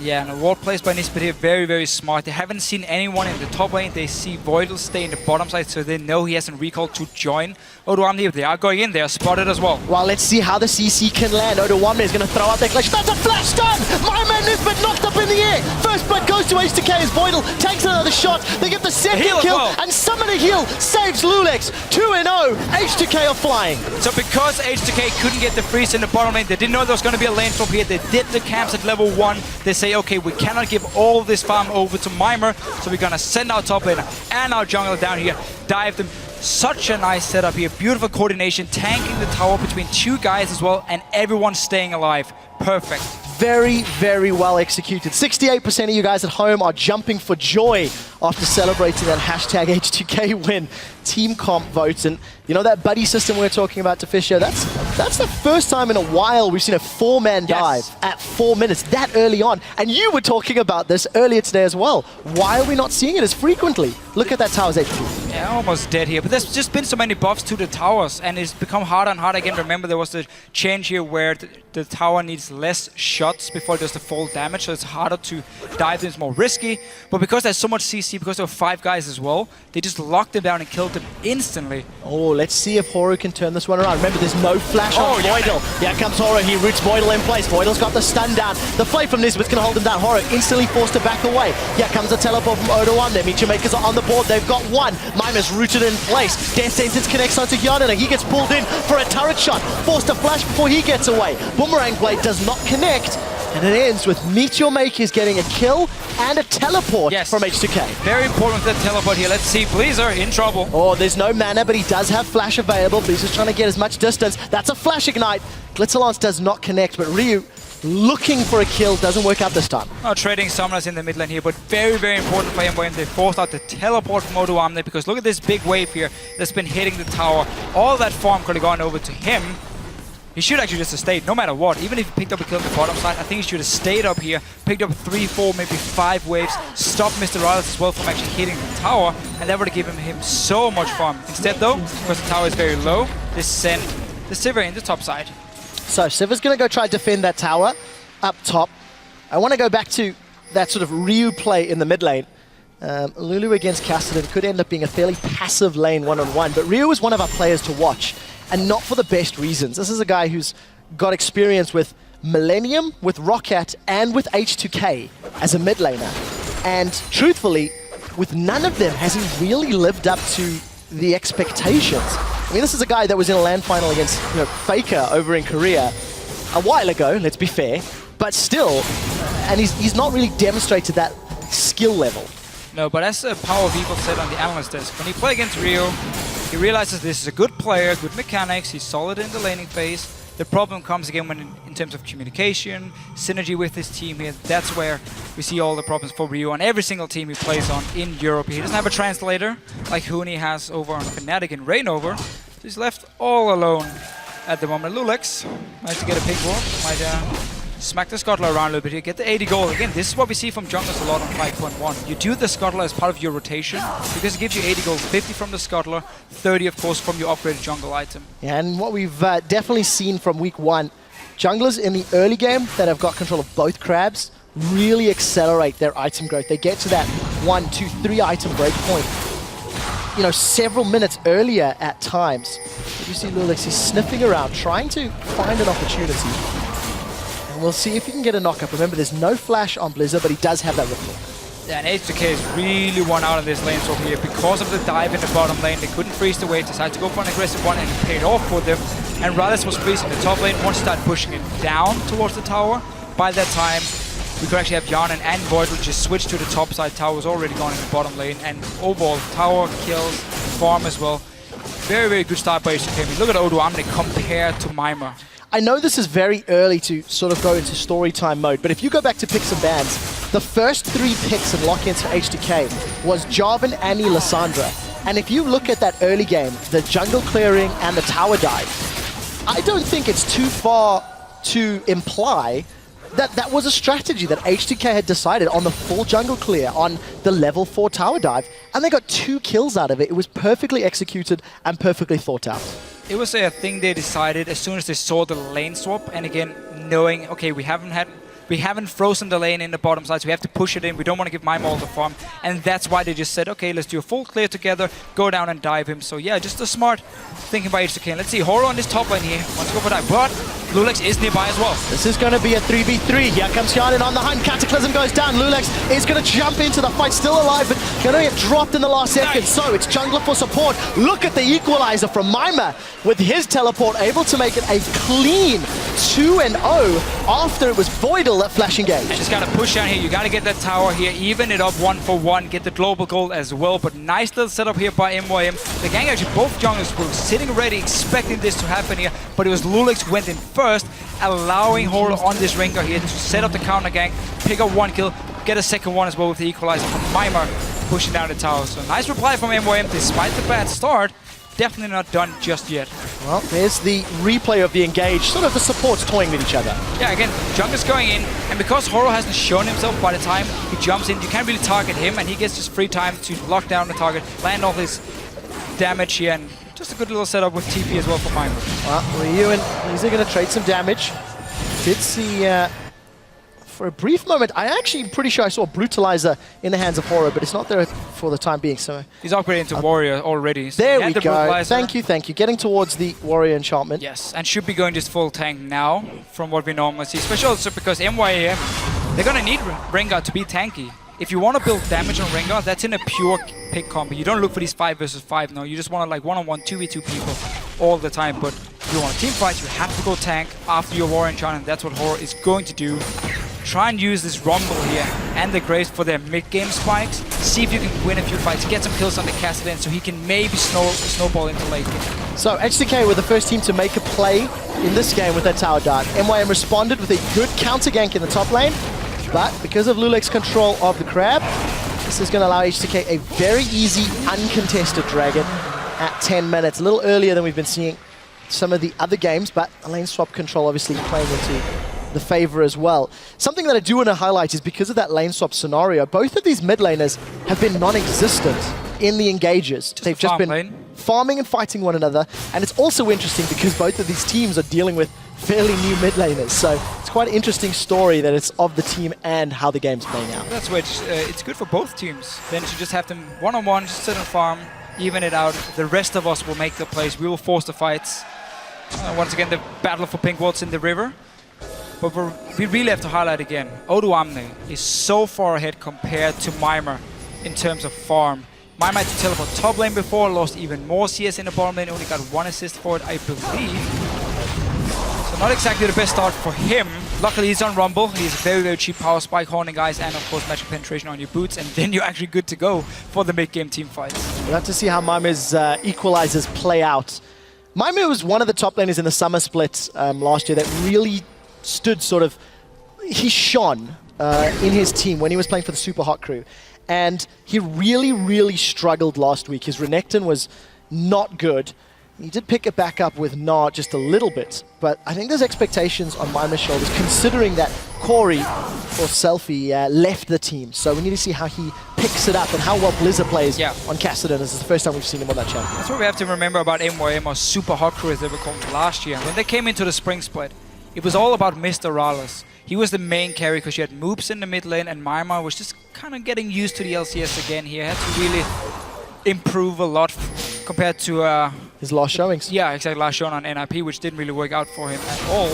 Yeah, and a ward placed by Nisbet here, very, very smart. They haven't seen anyone in the top lane. They see Voidal stay in the bottom side, so they know he hasn't recalled to join Odoamne. If they are going in, they are spotted as well. Well, let's see how the CC can land. Odoamne is going to throw out that clash. That's a flash stun! My man Nisbet knocked up in the air. First blood goes to H2K as Voidal takes another shot. They get the second kill, and Summon a Heal saves Lulex. 2-0. H2K are flying. So because H2K couldn't get the freeze in the bottom lane, they didn't know there was going to be a lane swap here. They did the camps at level 1. They say, okay, we cannot give all this farm over to Mima, so we're going to send our top laner and our jungler down here, dive them. Such a nice setup here, beautiful coordination, tanking the tower between 2 guys as well, and everyone staying alive. Perfect. Very, very well executed. 68% of you guys at home are jumping for joy after celebrating that hashtag H2K win. Team comp votes, and you know that buddy system we were talking about, Deficio, that's the first time in a while we've seen a 4-man dive at 4 minutes that early on. And you were talking about this earlier today as well. Why are we not seeing it as frequently? Look at that tower's HP. Yeah, almost dead here, but there's just been so many buffs to the towers, and it's become harder and harder again. Remember, there was the change here where the tower needs less shots before it does the full damage, so it's harder to dive them, it's more risky. But because there's so much CC, because there were 5 guys as well, they just locked them down and killed them instantly. Oh, let's see if Horo can turn this one around. Remember, there's no flash on Voidal. Here comes Horo, he roots Voidal in place. Voidal's got the stun down. The play from Nisbet's going to hold him down. Horo instantly forced to back away. Here comes a teleport from Odoamne. MeetYourMakers are on the board. They've got 1. Mima's rooted in place. Death Sentence connects onto Yanin. He gets pulled in for a turret shot. Forced to flash before he gets away. Boomerang Blade does not connect. And it ends with MeetYourMakers getting a kill and a teleport from H2K. Very important with the teleport here. Let's see, Blazer in trouble. Oh, there's no mana, but he does have flash available. Blazer's trying to get as much distance. That's a flash ignite. Glitzerlance does not connect, but Ryu looking for a kill. Doesn't work out this time. Now trading summoners in the mid lane here, but very, very important for MYM. They forced out the teleport from Odoamne because look at this big wave here that's been hitting the tower. All that farm could have gone over to him. He should actually just have stayed, no matter what. Even if he picked up a kill on the bottom side, I think he should have stayed up here, picked up 3, 4, maybe 5 waves, stopped Mr. Riles as well from actually hitting the tower, and that would have given him so much farm. Instead though, because the tower is very low, they send the Sivir in the top side. So Sivir's going to go try to defend that tower up top. I want to go back to that sort of Ryu play in the mid lane. Lulu against Cassidy could end up being a fairly passive lane one-on-one, but Ryu is one of our players to watch, and not for the best reasons. This is a guy who's got experience with Millennium, with Roccat, and with H2K as a mid laner. And truthfully, with none of them has he really lived up to the expectations. I mean, this is a guy that was in a LAN final against Faker over in Korea a while ago, let's be fair, but still, and he's not really demonstrated that skill level. No, but as Power of Evil said on the analyst desk, when he plays against Rio, he realizes this is a good player, good mechanics, he's solid in the laning phase. The problem comes again when in terms of communication, synergy with his team here. That's where we see all the problems for Rio on every single team he plays on in Europe. He doesn't have a translator like Huni has over on Fnatic in Reignover. So he's left all alone at the moment. Lulex managed to get a pink wall, might smack the Scuttler around a little bit here, get the 80 gold. Again, this is what we see from junglers a lot on 5.1. You do the Scuttler as part of your rotation because it gives you 80 gold, 50 from the Scuttler, 30 of course from your upgraded jungle item. Yeah, and what we've definitely seen from week 1, junglers in the early game that have got control of both crabs really accelerate their item growth. They get to that 1, 2, 3 item breakpoint, several minutes earlier at times. You see Lulex, he's sniffing around, trying to find an opportunity. And we'll see if he can get a knock-up. Remember, there's no flash on Blizzard, but he does have that ripple. Yeah, and H2K has really won out in this lane so here because of the dive in the bottom lane. They couldn't freeze the wave, decided to go for an aggressive one, and it paid off for them. And Rales was freezing the top lane, once started pushing it down towards the tower. By that time, we could actually have Yarnan and Void, which just switched to the top side. Tower was already gone in the bottom lane, and overall, tower kills, farm as well. Very, very good start by H2K. I mean, look at Odoamne compared to Mimer. I know this is very early to sort of go into story time mode, but if you go back to picks and bans, the first 3 picks and lock-ins for H2K was Jarvan, Annie, Lissandra. And if you look at that early game, the jungle clearing and the tower dive, I don't think it's too far to imply that that was a strategy that H2K had decided on the full jungle clear, on the level 4 tower dive, and they got 2 kills out of it. It was perfectly executed and perfectly thought out. It was a thing they decided as soon as they saw the lane swap, and again, knowing, okay, we haven't frozen the lane in the bottom side, so we have to push it in. We don't want to give Mimer all the farm, and that's why they just said, okay, let's do a full clear together, go down and dive him. So yeah, just a smart thinking by H2K. Let's see, Horror on this top lane here, wants to go for that, but Lulex is nearby as well. This is going to be a 3v3. Here comes Yarnan on the hunt. Cataclysm goes down. Lulex is going to jump into the fight, still alive, but going to get dropped in the last second. Nice. So it's jungler for support. Look at the equalizer from Mimer with his teleport, able to make it a clean 2-0 after it was Voidal that flash engaged. And just gotta push down here, you gotta get that tower here, even it up 1-for-1, get the global gold as well, but nice little setup here by MYM. The gang actually, both junglers were sitting ready, expecting this to happen here, but it was Lulex who went in first, allowing Horror on this Rengar here to set up the counter gang, pick up 1 kill, get a second one as well with the equalizer from Mimer, pushing down the tower. So nice reply from MYM, despite the bad start. Definitely not done just yet. Well, there's the replay of the engage, sort of the supports toying with each other. Yeah, again, Jungler's going in, and because Horror hasn't shown himself by the time he jumps in, you can't really target him, and he gets just free time to lock down the target, land all his damage here, and just a good little setup with TP as well for Mimer. Well, Ryu and Easy going to trade some damage. Did see, for a brief moment, I actually pretty sure I saw Brutalizer in the hands of Horror, but it's not there for the time being, so... He's upgrading to Warrior already. So there we go. Brutalizer. Thank you. Getting towards the Warrior enchantment. Yes, and should be going just full tank now, from what we normally see. Especially also because MYM, they're going to need Rengar to be tanky. If you want to build damage on Rengar, that's in a pure pick combo. You don't look for these 5 versus 5, no. You just want to like one-on-one, 2v2 people all the time. But if you want a team fight, you have to go tank after your Warrior enchantment. That's what Horror is going to do. Try and use this Rumble here and the Grace for their mid-game spikes. See if you can win a few fights, get some kills on the Cassidy so he can maybe snowball into late game. So H2K were the first team to make a play in this game with that tower dart. MYM responded with a good counter gank in the top lane, but because of Lulek's control of the crab, this is going to allow H2K a very easy, uncontested dragon at 10 minutes. A little earlier than we've been seeing some of the other games, but the lane swap control obviously playing into the favor as well. Something that I do want to highlight is because of that lane swap scenario, both of these mid laners have been non-existent in the engages. They've just been farming and fighting one another, and it's also interesting because both of these teams are dealing with fairly new mid laners, so it's quite an interesting story that it's of the team and how the game's playing out. That's which it's good for both teams. Then to just have them one-on-one, just sit and farm, even it out. The rest of us will make the plays. We will force the fights. Once again, the battle for pink wards in the river. But we really have to highlight again, Odoamne is so far ahead compared to Mimir in terms of farm. Mimir had to teleport top lane before, lost even more CS in the bottom lane, only got 1 assist for it, I believe. So not exactly the best start for him. Luckily he's on Rumble, he's very, very cheap power spike, horning guys, and of course magic penetration on your boots, and then you're actually good to go for the mid-game team fights. We'll have to see how Mimir's equalizers play out. Mimir was one of the top laners in the summer split last year that really stood sort of, he shone in his team when he was playing for the Super Hot crew. And he really, really struggled last week. His Renekton was not good. He did pick it back up with Gnar just a little bit, but I think there's expectations on Mimir's shoulders considering that Corey, or Selfie, left the team. So we need to see how he picks it up and how well Blizzard plays on Kassadin. This is the first time we've seen him on that champion. That's what we have to remember about MYM, or Super Hot crew as they were called last year. When they came into the spring split, it was all about Mr. Rallis. He was the main carry because you had Moops in the mid lane, and Mimir was just kind of getting used to the LCS again. He had to really improve a lot compared to his last showings. Yeah, exactly, last showing on NIP, which didn't really work out for him at all.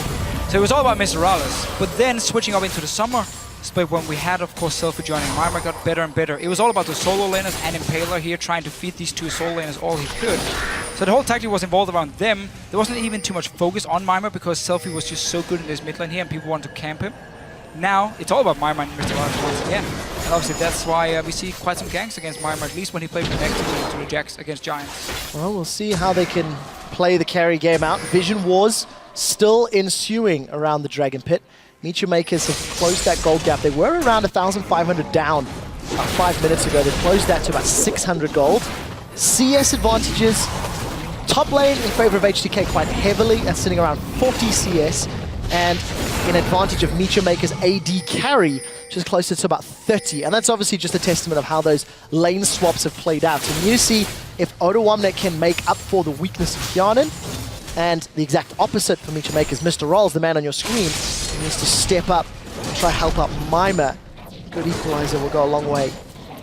So it was all about Mr. Rallis. But then switching up into the summer split, when we had, of course, Selfie joining, Mimir got better and better. It was all about the solo laners and Impaler here, trying to feed these two solo laners all he could. So the whole tactic was involved around them. There wasn't even too much focus on Mimir because Selfie was just so good in this mid lane here and people wanted to camp him. Now, it's all about Mimir and Mr. Rallis once again. And obviously that's why we see quite some ganks against Mimir, at least when he played connected to the Jax against Giants. Well, we'll see how they can play the carry game out. Vision wars still ensuing around the Dragon Pit. MeetYourMakers have closed that gold gap. They were around 1,500 down about 5 minutes ago. They've closed that to about 600 gold. CS advantages. Top lane in favor of H2K quite heavily. That's sitting around 40 CS. And in advantage of MeetYourMakers AD carry, which is closer to about 30. And that's obviously just a testament of how those lane swaps have played out. So you see if Odoamne can make up for the weakness of Kianan, and the exact opposite for MeetYourMakers, Mr. Rolls, the man on your screen, he needs to step up and try to help out Mimir. Good equalizer will go a long way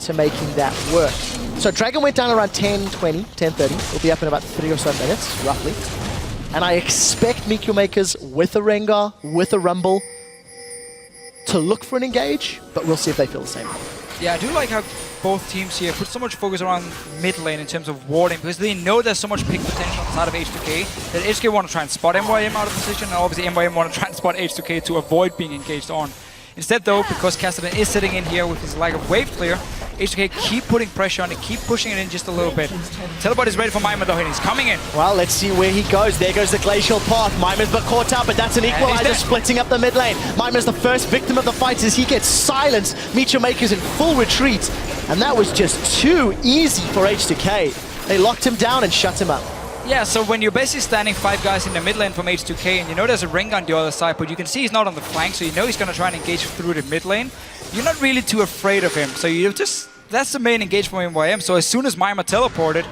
to making that work. So Dragon went down around 10:20, 10:30. It'll be up in about 3 or so minutes, roughly. And I expect MeetYourMakers with a Rengar, with a Rumble, to look for an engage, but we'll see if they feel the same. Yeah, I do like how both teams here put so much focus around mid lane in terms of warding, because they know there's so much pick potential on the side of H2K that H2K want to try and spot MYM out of position, and obviously MYM want to try and spot H2K to avoid being engaged on. Instead though, because Kassadin is sitting in here with his lack of wave clear, H2K keep putting pressure on it, keep pushing it in just a little bit. Teleport is ready for Mimir though, and he's coming in. Well, let's see where he goes. There goes the glacial path. Mimir's but caught out, but that's an equalizer splitting up the mid lane. Mimir's the first victim of the fight as he gets silenced. MeetYourMakers in full retreat. And that was just too easy for H2K. They locked him down and shut him up. Yeah, so when you're basically standing 5 guys in the mid lane from H2K, and you know there's a Rengar on the other side, but you can see he's not on the flank, so you know he's going to try and engage through the mid lane, you're not really too afraid of him. So you just, that's the main engage from MYM. So as soon as Mimir teleported,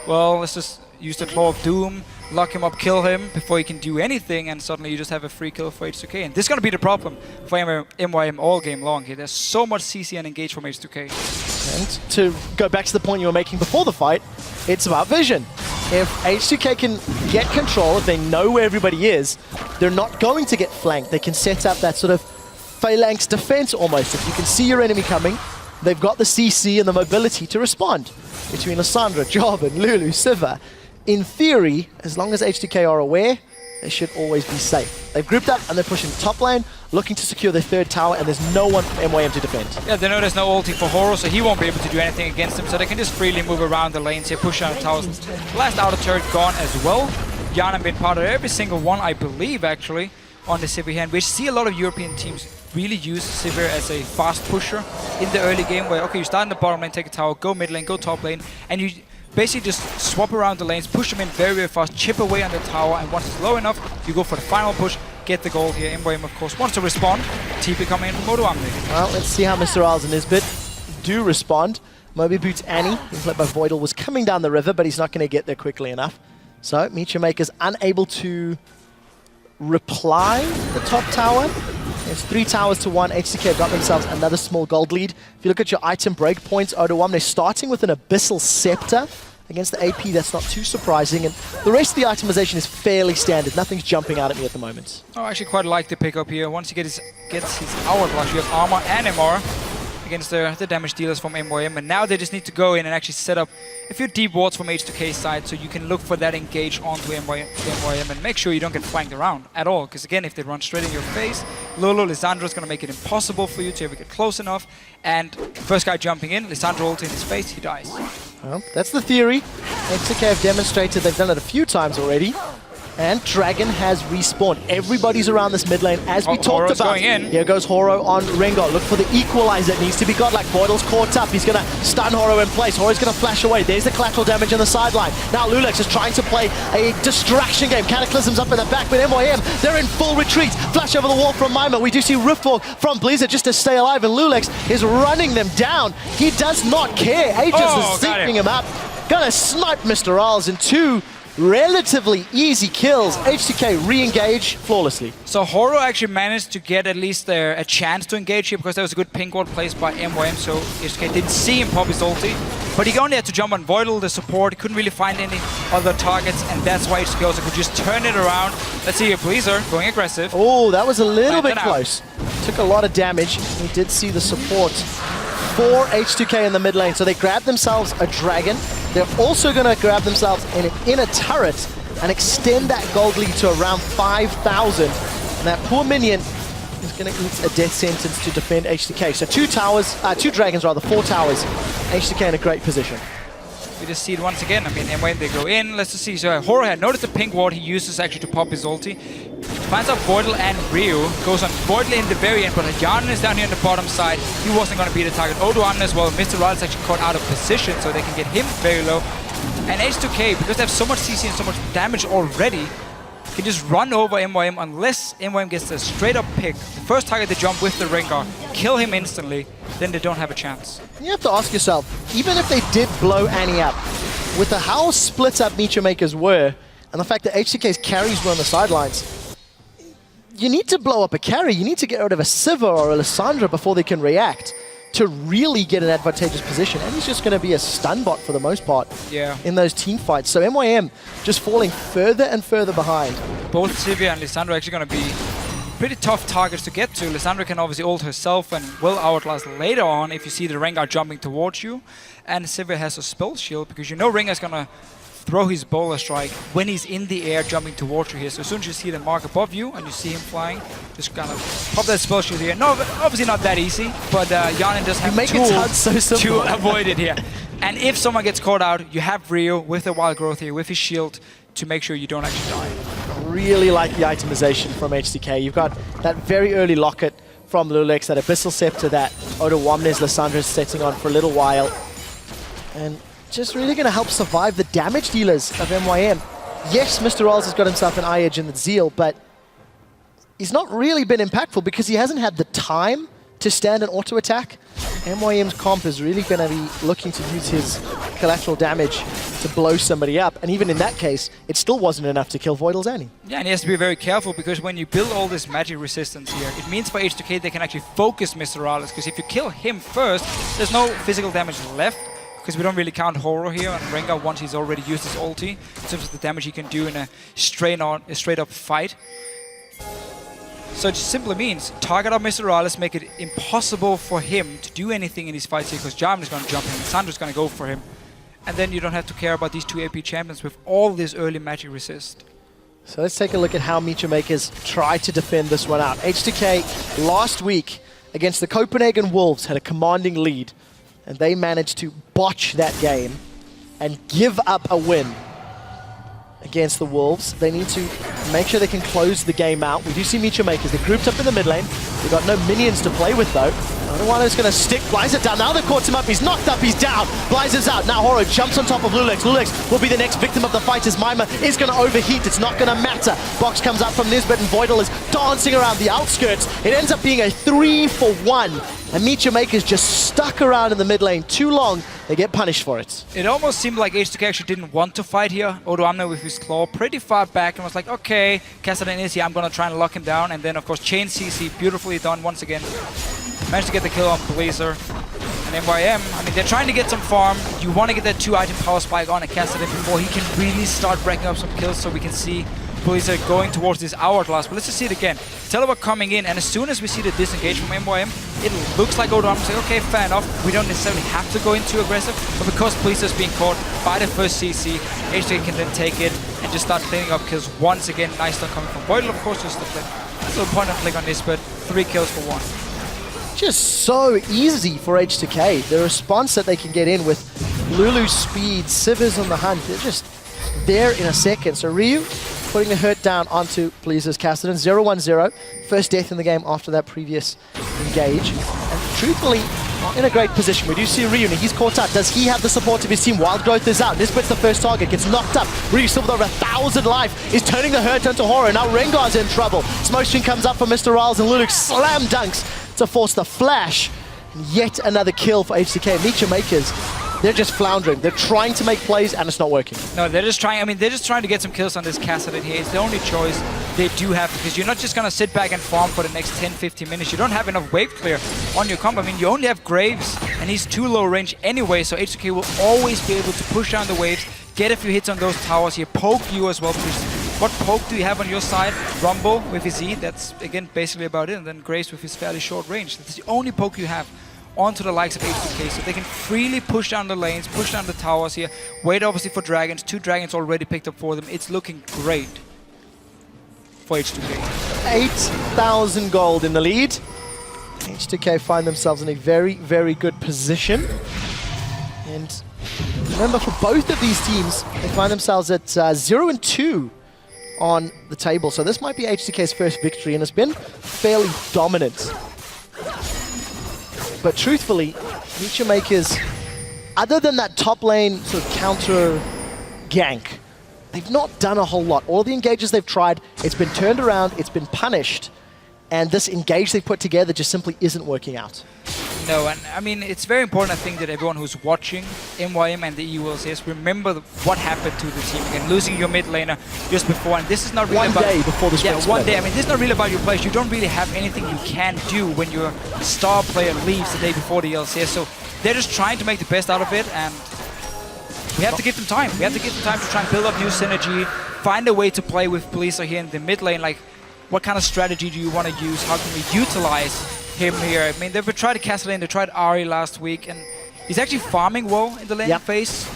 well, let's just use the Claw of Doom, lock him up, kill him before he can do anything, and suddenly you just have a free kill for H2K. And this is going to be the problem for MYM all game long here. There's so much CC and engage from H2K. And to go back to the point you were making before the fight, it's about vision. If H2K can get control, if they know where everybody is, they're not going to get flanked. They can set up that sort of phalanx defense almost. If you can see your enemy coming, they've got the CC and the mobility to respond. Between Lissandra, Jarvan, Lulu, Siva, in theory, as long as H2K are aware, they should always be safe. They've grouped up and they're pushing top lane, looking to secure their third tower, and there's no one for MYM to defend. Yeah, they know there's no ulti for Horo, so he won't be able to do anything against them, so they can just freely move around the lanes here, push down the towers. Last outer turret gone as well. Jan have been part of every single one, I believe, actually, on the Sivir hand. We see a lot of European teams really use Sivir as a fast pusher in the early game, where, okay, you start in the bottom lane, take a tower, go mid lane, go top lane, and you basically just swap around the lanes, push them in very, very fast, chip away on the tower, and once it's low enough, you go for the final push, get the gold here. MYM, of course, wants to respond. TP coming in from MeetYourMakers. Well, let's see how Mr. Isles and Nisbet do respond. Moby Boots Annie, being played by Voidal, was coming down the river, but he's not going to get there quickly enough. So, MeetYourMakers unable to reply the top tower. It's 3 towers to 1. H2K have got themselves another small gold lead. If you look at your item breakpoints, O2 they're starting with an Abyssal Scepter against the AP. That's not too surprising. And the rest of the itemization is fairly standard. Nothing's jumping out at me at the moment. Oh, I actually quite like the pickup here. Once he gets his Hourglass, you have armor and MR against the damage dealers from MYM, and now they just need to go in and actually set up a few deep wards from H2K side, so you can look for that engage onto MYM and make sure you don't get flanked around at all, because again, if they run straight in your face, Lolo, Lisandro's going to make it impossible for you to ever get close enough, and first guy jumping in, Lisandro ult in his face, he dies. Well, that's the theory. H2K have demonstrated they've done it a few times already. And Dragon has respawned. Everybody's around this mid lane, as we talked Horo's about. going in. Here goes Horo on Rengar. Look for the equalizer. It needs to be got. Like Voidal's caught up. He's going to stun Horo in place. Horo's going to flash away. There's the collateral damage on the sideline. Now Lulex is trying to play a distraction game. Cataclysm's up in the back, but MYM, they're in full retreat. Flash over the wall from Mima. We do see Riftwalk from Blizzard just to stay alive, and Lulex is running them down. He does not care. Aegis is zipping him up. Gonna snipe Mr. Isles in 2 relatively easy kills. H2K re-engage flawlessly. So Horo actually managed to get at least a chance to engage here because there was a good pink ward placed by MYM, so H2K didn't see him pop his ulti. But he only had to jump on Voidal, the support. He couldn't really find any other targets, and that's why H2K also could just turn it around. Let's see here, Blazer going aggressive. Oh, that was a little bit close. Took a lot of damage. We did see the support for H2K in the mid lane, so they grabbed themselves a dragon. They're also going to grab themselves an inner turret and extend that gold lead to around 5,000. And that poor minion is going to eat a death sentence to defend H2K. So 2 dragons, 4 towers. H2K in a great position. We just see it once again. I mean, and when they go in, let's just see. So Horo had noticed the pink ward he uses actually to pop his ulti. Finds out Voidal and Ryu. Goes on Voidal in the very end, but Jan is down here on the bottom side. He wasn't going to be the target. O2 as well. Mr. Rod is actually caught out of position, so they can get him very low. And H2K, because they have so much CC and so much damage already, can just run over MYM unless MYM gets a straight up pick. The first target they jump with the Rengar, kill him instantly, then they don't have a chance. You have to ask yourself, even if they did blow Annie up, with how split up MeetYourMakers were, and the fact that H2K's carries were on the sidelines, you need to blow up a carry. You need to get rid of a Sivir or a Lissandra before they can react to really get an advantageous position. And he's just going to be a stun bot for the most part in those team fights. So MYM just falling further and further behind. Both Sivir and Lissandra are actually going to be pretty tough targets to get to. Lissandra can obviously ult herself and will outlast later on if you see the Rengar jumping towards you. And Sivir has a spell shield because you know Rengar's going to throw his bowler strike when he's in the air jumping towards you here. So as soon as you see the mark above you and you see him flying, just kind of pop that spell shield here. No, obviously not that easy, but Yanin does have tools to avoid it here. And if someone gets caught out, you have Ryu with the wild growth here, with his shield, to make sure you don't actually die. Really like the itemization from H2K. You've got that very early locket from Lulex, that Abyssal Scepter that O2 Lissandra is setting on for a little while. And just really going to help survive the damage dealers of MYM. Yes, Mr. Isles has got himself an eye edge in the Zeal, but he's not really been impactful because he hasn't had the time to stand an auto attack. MYM's comp is really going to be looking to use his collateral damage to blow somebody up, and even in that case, it still wasn't enough to kill Voidal's Annie. Yeah, and he has to be very careful because when you build all this magic resistance here, it means for H2K they can actually focus Mr. Isles, because if you kill him first, there's no physical damage left. Because we don't really count Horo here on Rengar once he's already used his ulti, in terms of the damage he can do in a straight up fight. So it just simply means target up Mr. Isles, make it impossible for him to do anything in these fights here, because Jarvan is going to jump in, Sandra's going to go for him, and then you don't have to care about these 2 AP champions with all this early magic resist. So let's take a look at how MeetYourMakers try to defend this one out. H2K last week against the Copenhagen Wolves had a commanding lead, and they managed to botch that game and give up a win. against the Wolves. They need to make sure they can close the game out. We do see MeetYourMakers. They're grouped up in the mid lane. They've got no minions to play with, though. Anuano's going to stick Blizzard down. Now they've caught him up. He's knocked up. He's down. Blizzard's out. Now Horo jumps on top of Lulex. Lulex will be the next victim of the fight as Mima is going to overheat. It's not going to matter. Box comes up from Nisbet and Voidal is dancing around the outskirts. It ends up being a 3-for-1. And MeetYourMakers just stuck around in the mid lane too long. They get punished for it. It almost seemed like H2K actually didn't want to fight here. Odoamne with his claw pretty far back and was like, okay, Kassadin is here, I'm gonna try and lock him down. And then of course chain CC, beautifully done once again. Managed to get the kill on Blazer. And MYM, I mean, they're trying to get some farm. You want to get that 2-item power spike on a Kassadin before he can really start racking up some kills, so we can see Blazer going towards this hourglass. But let's just see it again. Telework coming in, and as soon as we see the disengage from MYM, it looks like Odoamne say, okay, fair enough. We don't necessarily have to go in too aggressive, but because Blazer's being caught by the first CC, H2K can then take it and just start cleaning up kills once again. Nice stuff coming from Voidal, of course, just the flip. So point and click on this, but 3 kills for 1. Just so easy for H2K. The response that they can get in with Lulu's speed, Sivers on the hunt, they're just there in a second. So Ryu putting a hurt down onto Blazer's Kassadin. 0-1-0. First death in the game after that previous engage. And truthfully, not in a great position. We do see Ryu, he's caught up. Does he have the support of his team? Wild Growth is out. Nisbet's the first target, gets knocked up. Ryu still with over 1,000 life is turning the hurt onto Horo. Now Rengar's in trouble. Smokescreen comes up for Mr. Riles and Lulux slam dunks to force the flash. And yet another kill for H2K. MeetYourMakers, they're just floundering. They're trying to make plays and it's not working. No, they're just trying, I mean, they're just trying to get some kills on this Kassadin here. It's the only choice they do have, because you're not just going to sit back and farm for the next 10-15 minutes. You don't have enough wave clear on your comp. I mean, you only have Graves, and he's too low range anyway, so H2K will always be able to push down the waves, get a few hits on those towers here, poke you as well, because what poke do you have on your side? Rumble with his E, that's, again, basically about it, and then Graves with his fairly short range. That's the only poke you have onto the likes of H2K, so they can freely push down the lanes, push down the towers here, wait obviously for dragons. 2 dragons already picked up for them. It's looking great for H2K. 8,000 gold in the lead. H2K find themselves in a very, very good position. And remember, for both of these teams, they find themselves at 0-2 on the table. So this might be H2K's first victory, and it's been fairly dominant. But truthfully, MeetYourMakers, other than that top lane sort of counter gank, they've not done a whole lot. All the engages they've tried, it's been turned around, it's been punished, and this engage they put together just simply isn't working out. No, and I mean, it's very important, I think, that everyone who's watching MYM and the EU LCS remember what happened to the team. Again, losing your mid laner just before, and this is not really about... 1 day before the sprint. Yeah, 1 day. I mean, this is not really about your players. You don't really have anything you can do when your star player leaves the day before the LCS. So they're just trying to make the best out of it, and we have to give them time. We have to give them time to try and build up new synergy, find a way to play with Blizzard here in the mid lane. Like, what kind of strategy do you want to use? How can we utilize him here? I mean, they've tried Kassadin, they tried Ari last week, and he's actually farming well in the lane phase.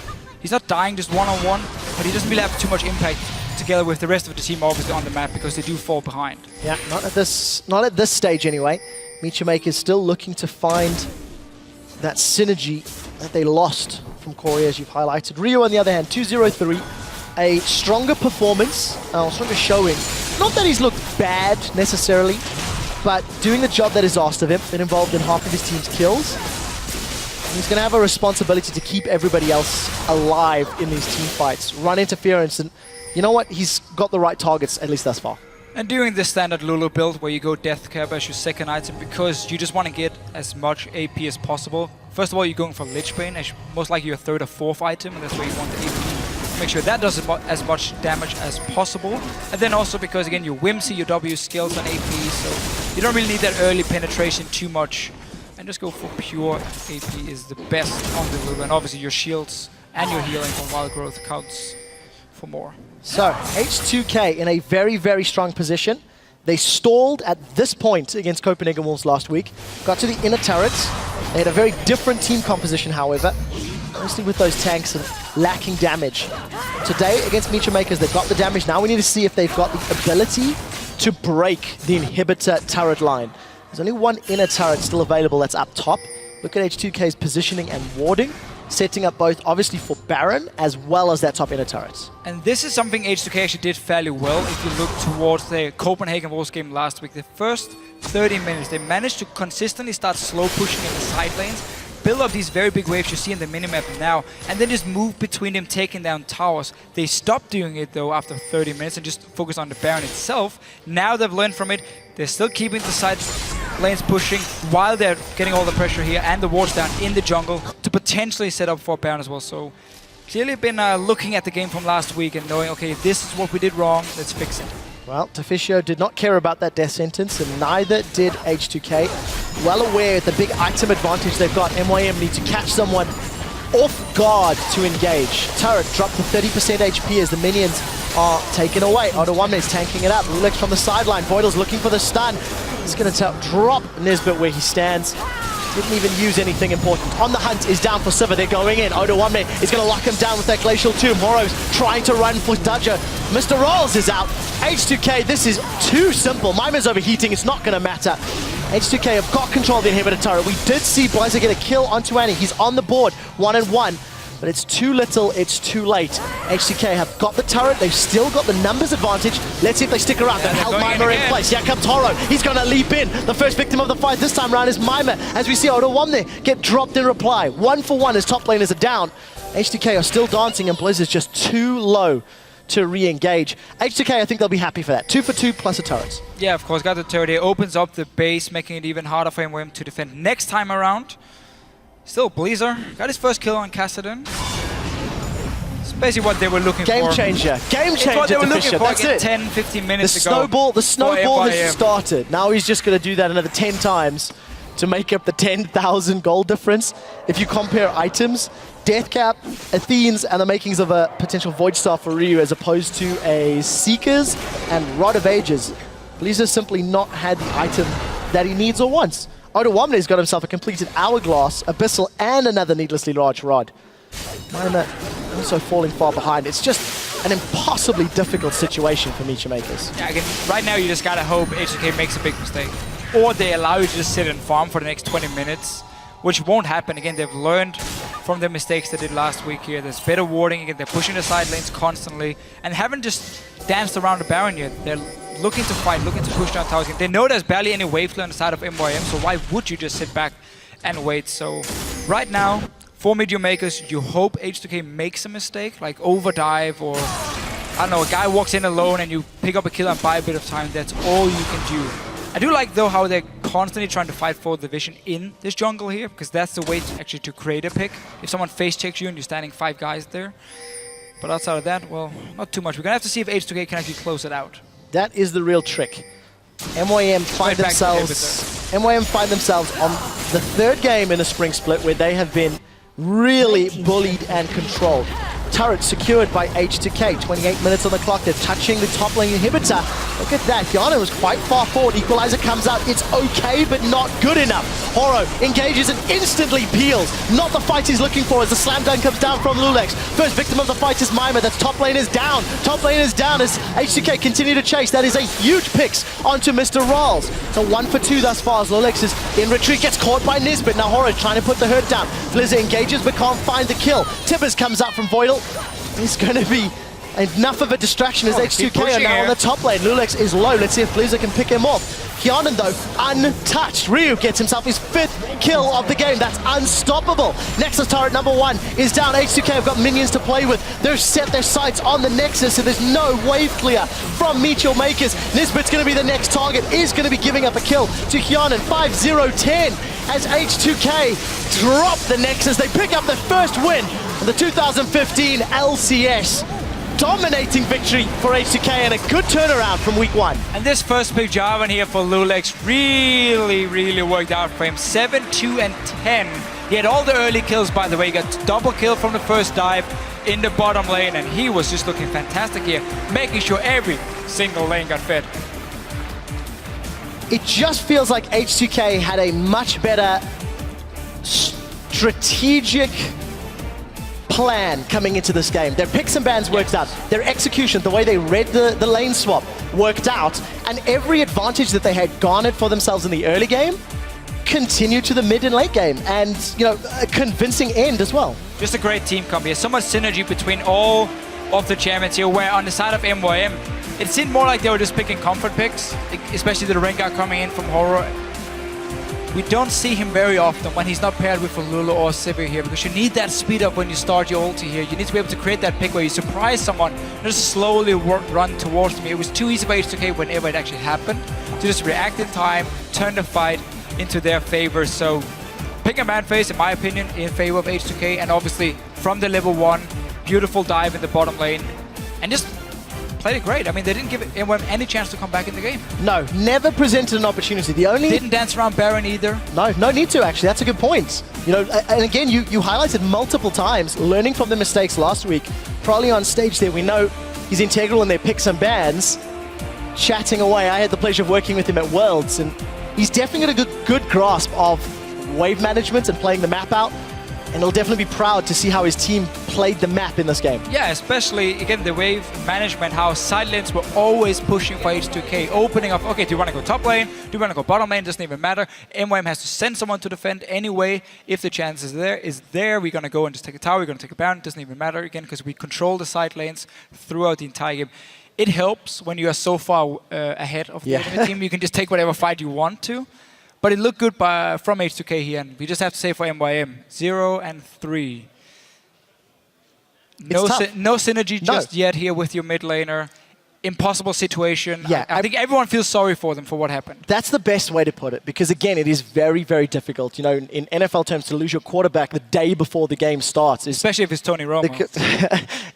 He's not dying just one-on-one, but he doesn't really have too much impact together with the rest of the team obviously on the map, because they do fall behind. Yeah, not at this stage anyway. MeetYourMakers still looking to find that synergy that they lost from Corey, as you've highlighted. Ryu, on the other hand, 2-0-3. A stronger performance, stronger showing. Not that he's looked bad necessarily, but doing the job that is asked of him, been involved in half of his team's kills. And he's going to have a responsibility to keep everybody else alive in these team fights. Run interference, and you know what? He's got the right targets, at least thus far. And doing the standard Lulu build where you go Death Cap as your second item because you just want to get as much AP as possible. First of all, you're going for Lich Bane as most likely your 3rd or 4th item, and that's where you want the AP. Make sure that does as much damage as possible. And then also because, again, your Whimsy, your W skills on AP, so you don't really need that early penetration too much. And just go for pure AP is the best on the Lulu. And obviously your shields and your healing from Wild Growth counts for more. So, H2K in a very, very strong position. They stalled at this point against Copenhagen Wolves last week. Got to the inner turrets. They had a very different team composition, however. Mostly with those tanks and lacking damage. Today, against MeetYourMakers, they've got the damage. Now we need to see if they've got the ability to break the inhibitor turret line. There's only one inner turret still available that's up top. Look at H2K's positioning and warding. setting up both, obviously, for Baron, as well as that top inner turret. And this is something H2K actually did fairly well if you look towards the Copenhagen Wolves game last week. The first 30 minutes, they managed to consistently start slow pushing in the side lanes, build up these very big waves you see in the minimap now, and then just move between them, taking down towers. They stopped doing it though after 30 minutes and just focus on the Baron itself. Now they've learned from it. They're still keeping the side lanes pushing while they're getting all the pressure here and the wards down in the jungle to potentially set up for Baron as well. So clearly been looking at the game from last week and knowing, okay, this is what we did wrong, let's fix it. Well, Tofficio did not care about that death sentence, and neither did H2K. Well aware of the big item advantage they've got, MYM need to catch someone off guard to engage. Turret dropped to 30% HP as the minions are taken away. Odoamne is tanking it up. Lulex from the sideline. Voidal's looking for the stun. He's going to drop Nisbet where he stands. Didn't even use anything important. On the hunt is down for Sivir. They're going in. Odoamne is going to lock him down with that Glacial Tomb. Moro's trying to run for Dudger. Mr. Rolls is out. H2K, this is too simple. Mimer's overheating. It's not going to matter. H2K have got control of the inhibitor turret. We did see Blizzard get a kill onto Annie. He's on the board, 1-1. But it's too little, it's too late. H2K have got the turret, they've still got the numbers advantage. Let's see if they stick around. They've held Mimer in place. Here comes Toro. He's going to leap in. The first victim of the fight this time around is Mimer. As we see Odoamne get dropped in reply. 1-for-1 as top laners are down. H2K are still dancing and Blizzard's just too low to re-engage. H2K, I think they'll be happy for that. 2-for-2 plus a turret. Yeah, of course, got the turret. It opens up the base, making it even harder for him to defend next time around. Still, Blazer got his first kill on Kassadin. It's basically what they were looking for. Game changer. Game changer. It's what they were looking for. That's it. 10-15 minutes The snowball has started. Now he's just going to do that another 10 times to make up the 10,000 gold difference. If you compare items, Deathcap, Athene's, and the makings of a potential Void Star for Ryu as opposed to a Seekers and Rod of Ages, Blizzard simply not had the item that he needs or wants. Odoamne's got himself a completed Hourglass, Abyssal, and another needlessly large rod. Mimer also falling far behind. It's just an impossibly difficult situation for MeetYourMakers. Yeah, again, right now you just gotta hope H2K makes a big mistake. Or they allow you to just sit and farm for the next 20 minutes, which won't happen. Again, they've learned from the mistakes they did last week here. There's better warding. Again, they're pushing the side lanes constantly and haven't just danced around the Baron yet. They're looking to fight, looking to push down towers. They know there's barely any wave clear on the side of MYM, so why would you just sit back and wait? So right now, for MeetYourMakers, you hope H2K makes a mistake, like overdive or, I don't know, a guy walks in alone and you pick up a kill and buy a bit of time. That's all you can do. I do like, though, how they're constantly trying to fight for the vision in this jungle here, because that's the way to create a pick. If someone face checks you and you're standing 5 guys there. But outside of that, well, not too much. We're going to have to see if H2K can actually close it out. That is the real trick. MYM find themselves on the 3rd game in a spring split where they have been really bullied and controlled. Turret secured by H2K. 28 minutes on the clock. They're touching the top lane inhibitor. Look at that. Yana was quite far forward. Equalizer comes out. It's okay, but not good enough. Horo engages and instantly peels. Not the fight he's looking for as the slam dunk comes down from Lulex. First victim of the fight is Mimer. That's top lane is down. Top lane is down as H2K continue to chase. That is a huge picks onto Mr. Rawls. So 1-for-2 thus far as Lulex is in retreat. Gets caught by Nisbet. Now Horo trying to put the hurt down. Blizzard engages but can't find the kill. Tibbers comes out from Voidal. It's going to be enough of a distraction as H2K are now on the top lane. Lulex is low. Let's see if Blizzard can pick him off. Hyanan, though, untouched. Ryu gets himself his 5th kill of the game. That's unstoppable. Nexus turret number 1 is down. H2K have got minions to play with. They've set their sights on the Nexus, so there's no wave clear from MeetYourMakers. Nisbet's going to be the next target, is going to be giving up a kill to Hyanan. 5-0-10 as H2K drop the Nexus. They pick up their first win in the 2015 LCS. Dominating victory for H2K and a good turnaround from week 1. And this first pick Jarvan here for Lulex really worked out for him. 7-2-10. He had all the early kills, by the way. He got double kill from the first dive in the bottom lane, and he was just looking fantastic here, making sure every single lane got fed. It just feels like H2K had a much better strategic plan coming into this game. Their picks and bans worked out. Their execution, the way they read the lane swap, worked out. And every advantage that they had garnered for themselves in the early game continue to the mid and late game, and a convincing end as well. Just a great team comp here. So much synergy between all of the champions here, where on the side of MYM, it seemed more like they were just picking comfort picks, especially the Rengar coming in from Horror. We don't see him very often when he's not paired with a Lulu or Sivir here, because you need that speed up when you start your ulti here. You need to be able to create that pick where you surprise someone, just slowly run towards me. It was too easy for H2K whenever it actually happened to just react in time, turn the fight into their favor. So pick and ban phase, in my opinion, in favor of H2K, and obviously from the level 1, beautiful dive in the bottom lane, and just played it great. I mean, they didn't give anyone any chance to come back in the game. No, never presented an opportunity. The only didn't dance around Baron either. No need to actually. That's a good point. And again, you highlighted multiple times learning from the mistakes last week. Probably on stage there, we know he's integral in their picks and bans. Chatting away, I had the pleasure of working with him at Worlds, and he's definitely got a good grasp of wave management and playing the map out. And he'll definitely be proud to see how his team played the map in this game. Yeah, especially, again, the wave management, how side lanes were always pushing for H2K, opening up, okay, do you want to go top lane? Do you want to go bottom lane? Doesn't even matter. MYM has to send someone to defend anyway. If the chance is there, we're going to go and just take a tower, we're going to take a Baron. Doesn't even matter, again, because we control the side lanes throughout the entire game. It helps when you are so far ahead of the enemy team. You can just take whatever fight you want to. But it looked good from H2K here, and we just have to say for MYM, 0 and 3. No synergy just yet here with your mid laner. Impossible situation. Yeah, I think everyone feels sorry for them for what happened. That's the best way to put it, because again, it is very, very difficult. In NFL terms, to lose your quarterback the day before the game starts, especially if it's Tony Romo.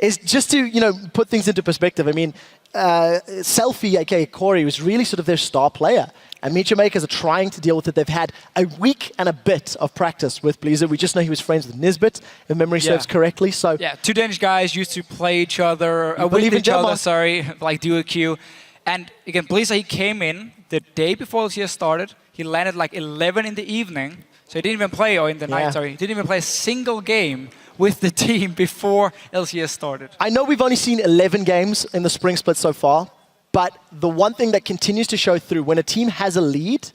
Is just to put things into perspective. I mean, Selfie, aka Corey, was really sort of their star player. And MeetYourMakers are trying to deal with it. They've had a week and a bit of practice with Blizzard. We just know he was friends with Nisbet, if memory serves correctly. So yeah, two Danish guys used to play each other, with each other, sorry, like duo queue. And again, Blizzard, he came in the day before LCS started. He landed like 11 in the evening. So he didn't even play, or in the night, sorry. He didn't even play a single game with the team before LCS started. I know we've only seen 11 games in the spring split so far. But the one thing that continues to show through, when a team has a lead,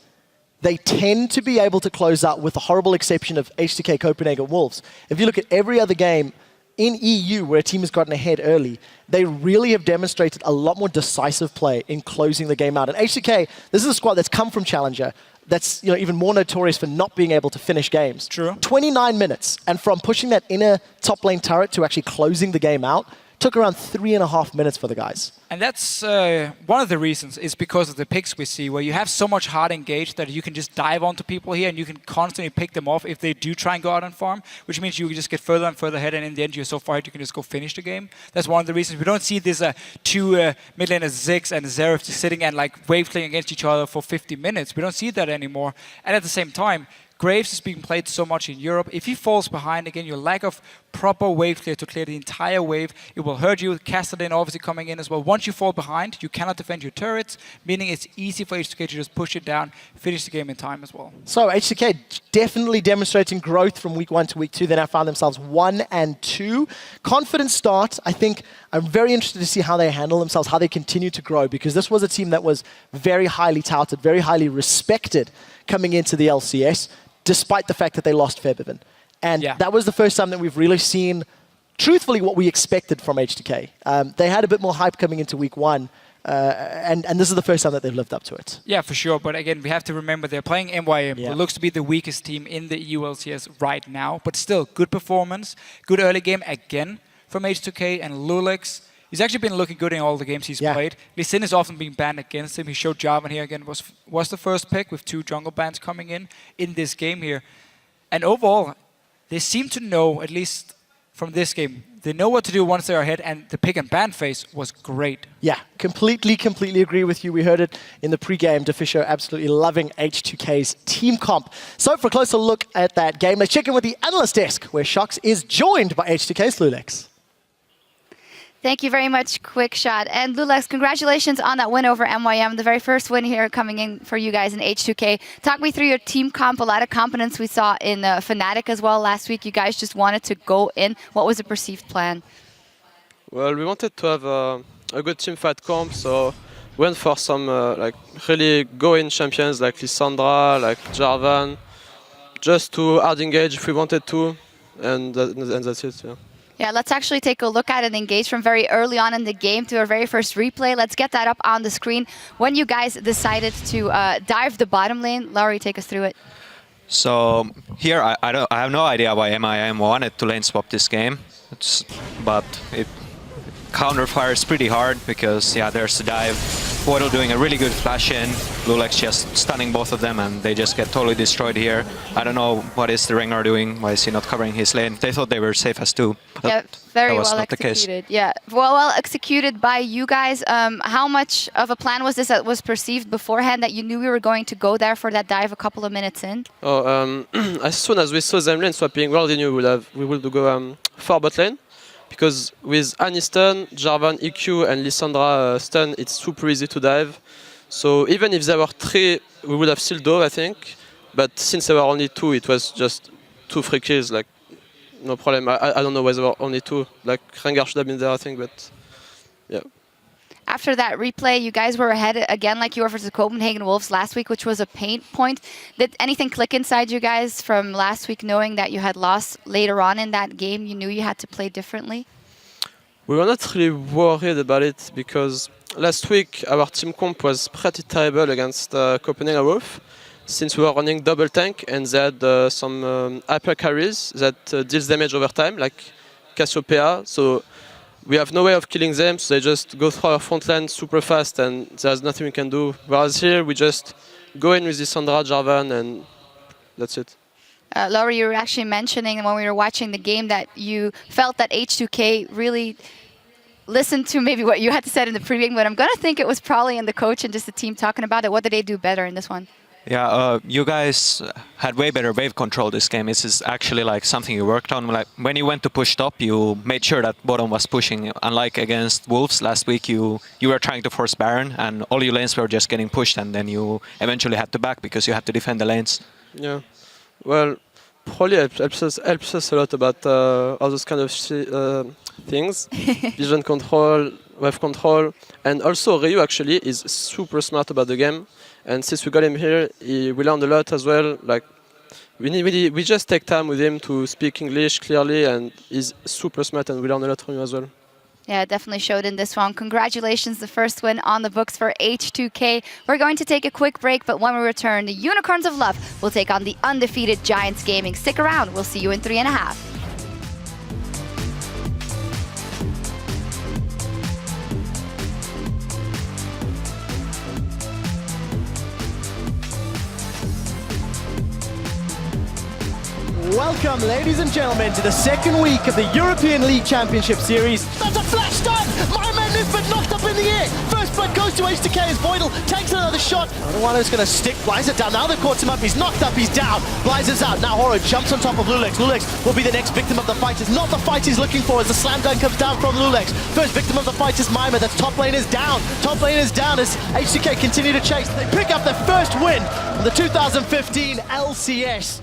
they tend to be able to close out, with the horrible exception of H2K Copenhagen Wolves. If you look at every other game in EU where a team has gotten ahead early, they really have demonstrated a lot more decisive play in closing the game out. And H2K, this is a squad that's come from Challenger, that's even more notorious for not being able to finish games. True. 29 minutes, and from pushing that inner top lane turret to actually closing the game out, took around 3.5 minutes for the guys. And that's one of the reasons, is because of the picks we see, where you have so much hard engage that you can just dive onto people here and you can constantly pick them off if they do try and go out and farm, which means you just get further and further ahead, and in the end you're so far ahead you can just go finish the game. That's one of the reasons we don't see this two mid laners, Ziggs and Xerath, just sitting and like wave playing against each other for 50 minutes. We don't see that anymore. And at the same time, Graves is being played so much in Europe. If he falls behind, again, your lack of proper wave clear to clear the entire wave, it will hurt you. Castellan obviously coming in as well. Once you fall behind, you cannot defend your turrets, meaning it's easy for H2K to just push it down, finish the game in time as well. So H2K definitely demonstrating growth from week 1 to week 2. They now found themselves 1 and 2. Confident start. I think I'm very interested to see how they handle themselves, how they continue to grow, because this was a team that was very highly touted, very highly respected coming into the LCS, despite the fact that they lost Febivin. And that was the first time that we've really seen, truthfully, what we expected from H2K. They had a bit more hype coming into week 1, and this is the first time that they've lived up to it. Yeah, for sure. But again, we have to remember they're playing MYM, who looks to be the weakest team in the EU LCS right now. But still, good performance, good early game again from H2K, and Lulix. He's actually been looking good in all the games he's played. Lee Sin is often being banned against him. He showed Jarvan here again, was the first pick with 2 jungle bans coming in this game here. And overall, they seem to know, at least from this game, they know what to do once they're ahead, and the pick and ban phase was great. Yeah, completely agree with you. We heard it in the pre-game. Deficio absolutely loving H2K's team comp. So for a closer look at that game, let's check in with the analyst desk, where Shox is joined by H2K's Lulix. Thank you very much, Quick Shot. And Lulix, congratulations on that win over MYM, the very first win here coming in for you guys in H2K. Talk me through your team comp, a lot of confidence we saw in Fnatic as well last week. You guys just wanted to go in. What was the perceived plan? Well, we wanted to have a good team fight comp, so went for some like really go-in champions like Lissandra, like Jarvan, just to hard engage if we wanted to, and that's it. Yeah. Yeah, let's actually take a look at an engage from very early on in the game to our very first replay. Let's get that up on the screen. When you guys decided to dive the bottom lane, Laurie, take us through it. So here, I have no idea why MIM wanted to lane swap this game, but it counter fires pretty hard because yeah, there's the dive. Voidal doing a really good flash in, Lulex just stunning both of them, and they just get totally destroyed here. I don't know what is the Rengar doing, why is he not covering his lane? They thought they were safe as two, but yeah, very that was well not executed. Yeah, well executed by you guys. How much of a plan was this that was perceived beforehand, that you knew we were going to go there for that dive a couple of minutes in? Oh, as soon as we saw them lane swapping, we already knew we would go for bot lane. Because with Aniston, Jarvan, EQ and Lissandra stun, it's super easy to dive. So even if there were 3, we would have still dove, I think. But since there were only 2, it was just 2 free kills, like no problem. I don't know why there were only 2. Like Rengar should have been there, I think, but yeah. After that replay, you guys were ahead again like you were versus Copenhagen Wolves last week, which was a pain point. Did anything click inside you guys from last week, knowing that you had lost later on in that game? You knew you had to play differently? We were not really worried about it because last week our team comp was pretty terrible against Copenhagen Wolves, since we were running double tank and they had some hyper carries that deals damage over time, like Cassiopeia. So we have no way of killing them, so they just go through our front line super fast and there's nothing we can do. Whereas here, we just go in with Lissandra, Jarvan, and that's it. Laurie, you were actually mentioning when we were watching the game that you felt that H2K really listened to maybe what you had to say in the pregame, but I'm going to think it was probably in the coach and just the team talking about it. What did they do better in this one? Yeah, you guys had way better wave control this game. This is actually like something you worked on. Like when you went to push top, you made sure that bottom was pushing. Unlike against Wolves last week, you were trying to force Baron, and all your lanes were just getting pushed, and then you eventually had to back because you had to defend the lanes. Yeah, well, probably helps us a lot about all those kind of things, vision control, wave control, and also Ryu actually is super smart about the game. And since we got him here, we learned a lot as well. Like we just take time with him to speak English clearly, and he's super smart, and we learned a lot from him as well. Yeah, it definitely showed in this one. Congratulations, the first win on the books for H2K. We're going to take a quick break, but when we return, the Unicorns of Love will take on the undefeated Giants Gaming. Stick around, we'll see you in 3.5. Welcome, ladies and gentlemen, to the second week of the European League Championship Series. That's a flash stun! My man Nisbet knocked up in the air. First blood goes to H2K as Voidal takes another shot. Onuanu's going to stick Blizer down. Now they've caught him up. He's knocked up. He's down. Blizer's out. Now Horo jumps on top of Lulex. Lulex will be the next victim of the fight. It's not the fight he's looking for as the slam dunk comes down from Lulex. First victim of the fight is Mima. That's top lane is down. Top lane is down as H2K continue to chase. They pick up their first win on the 2015 LCS.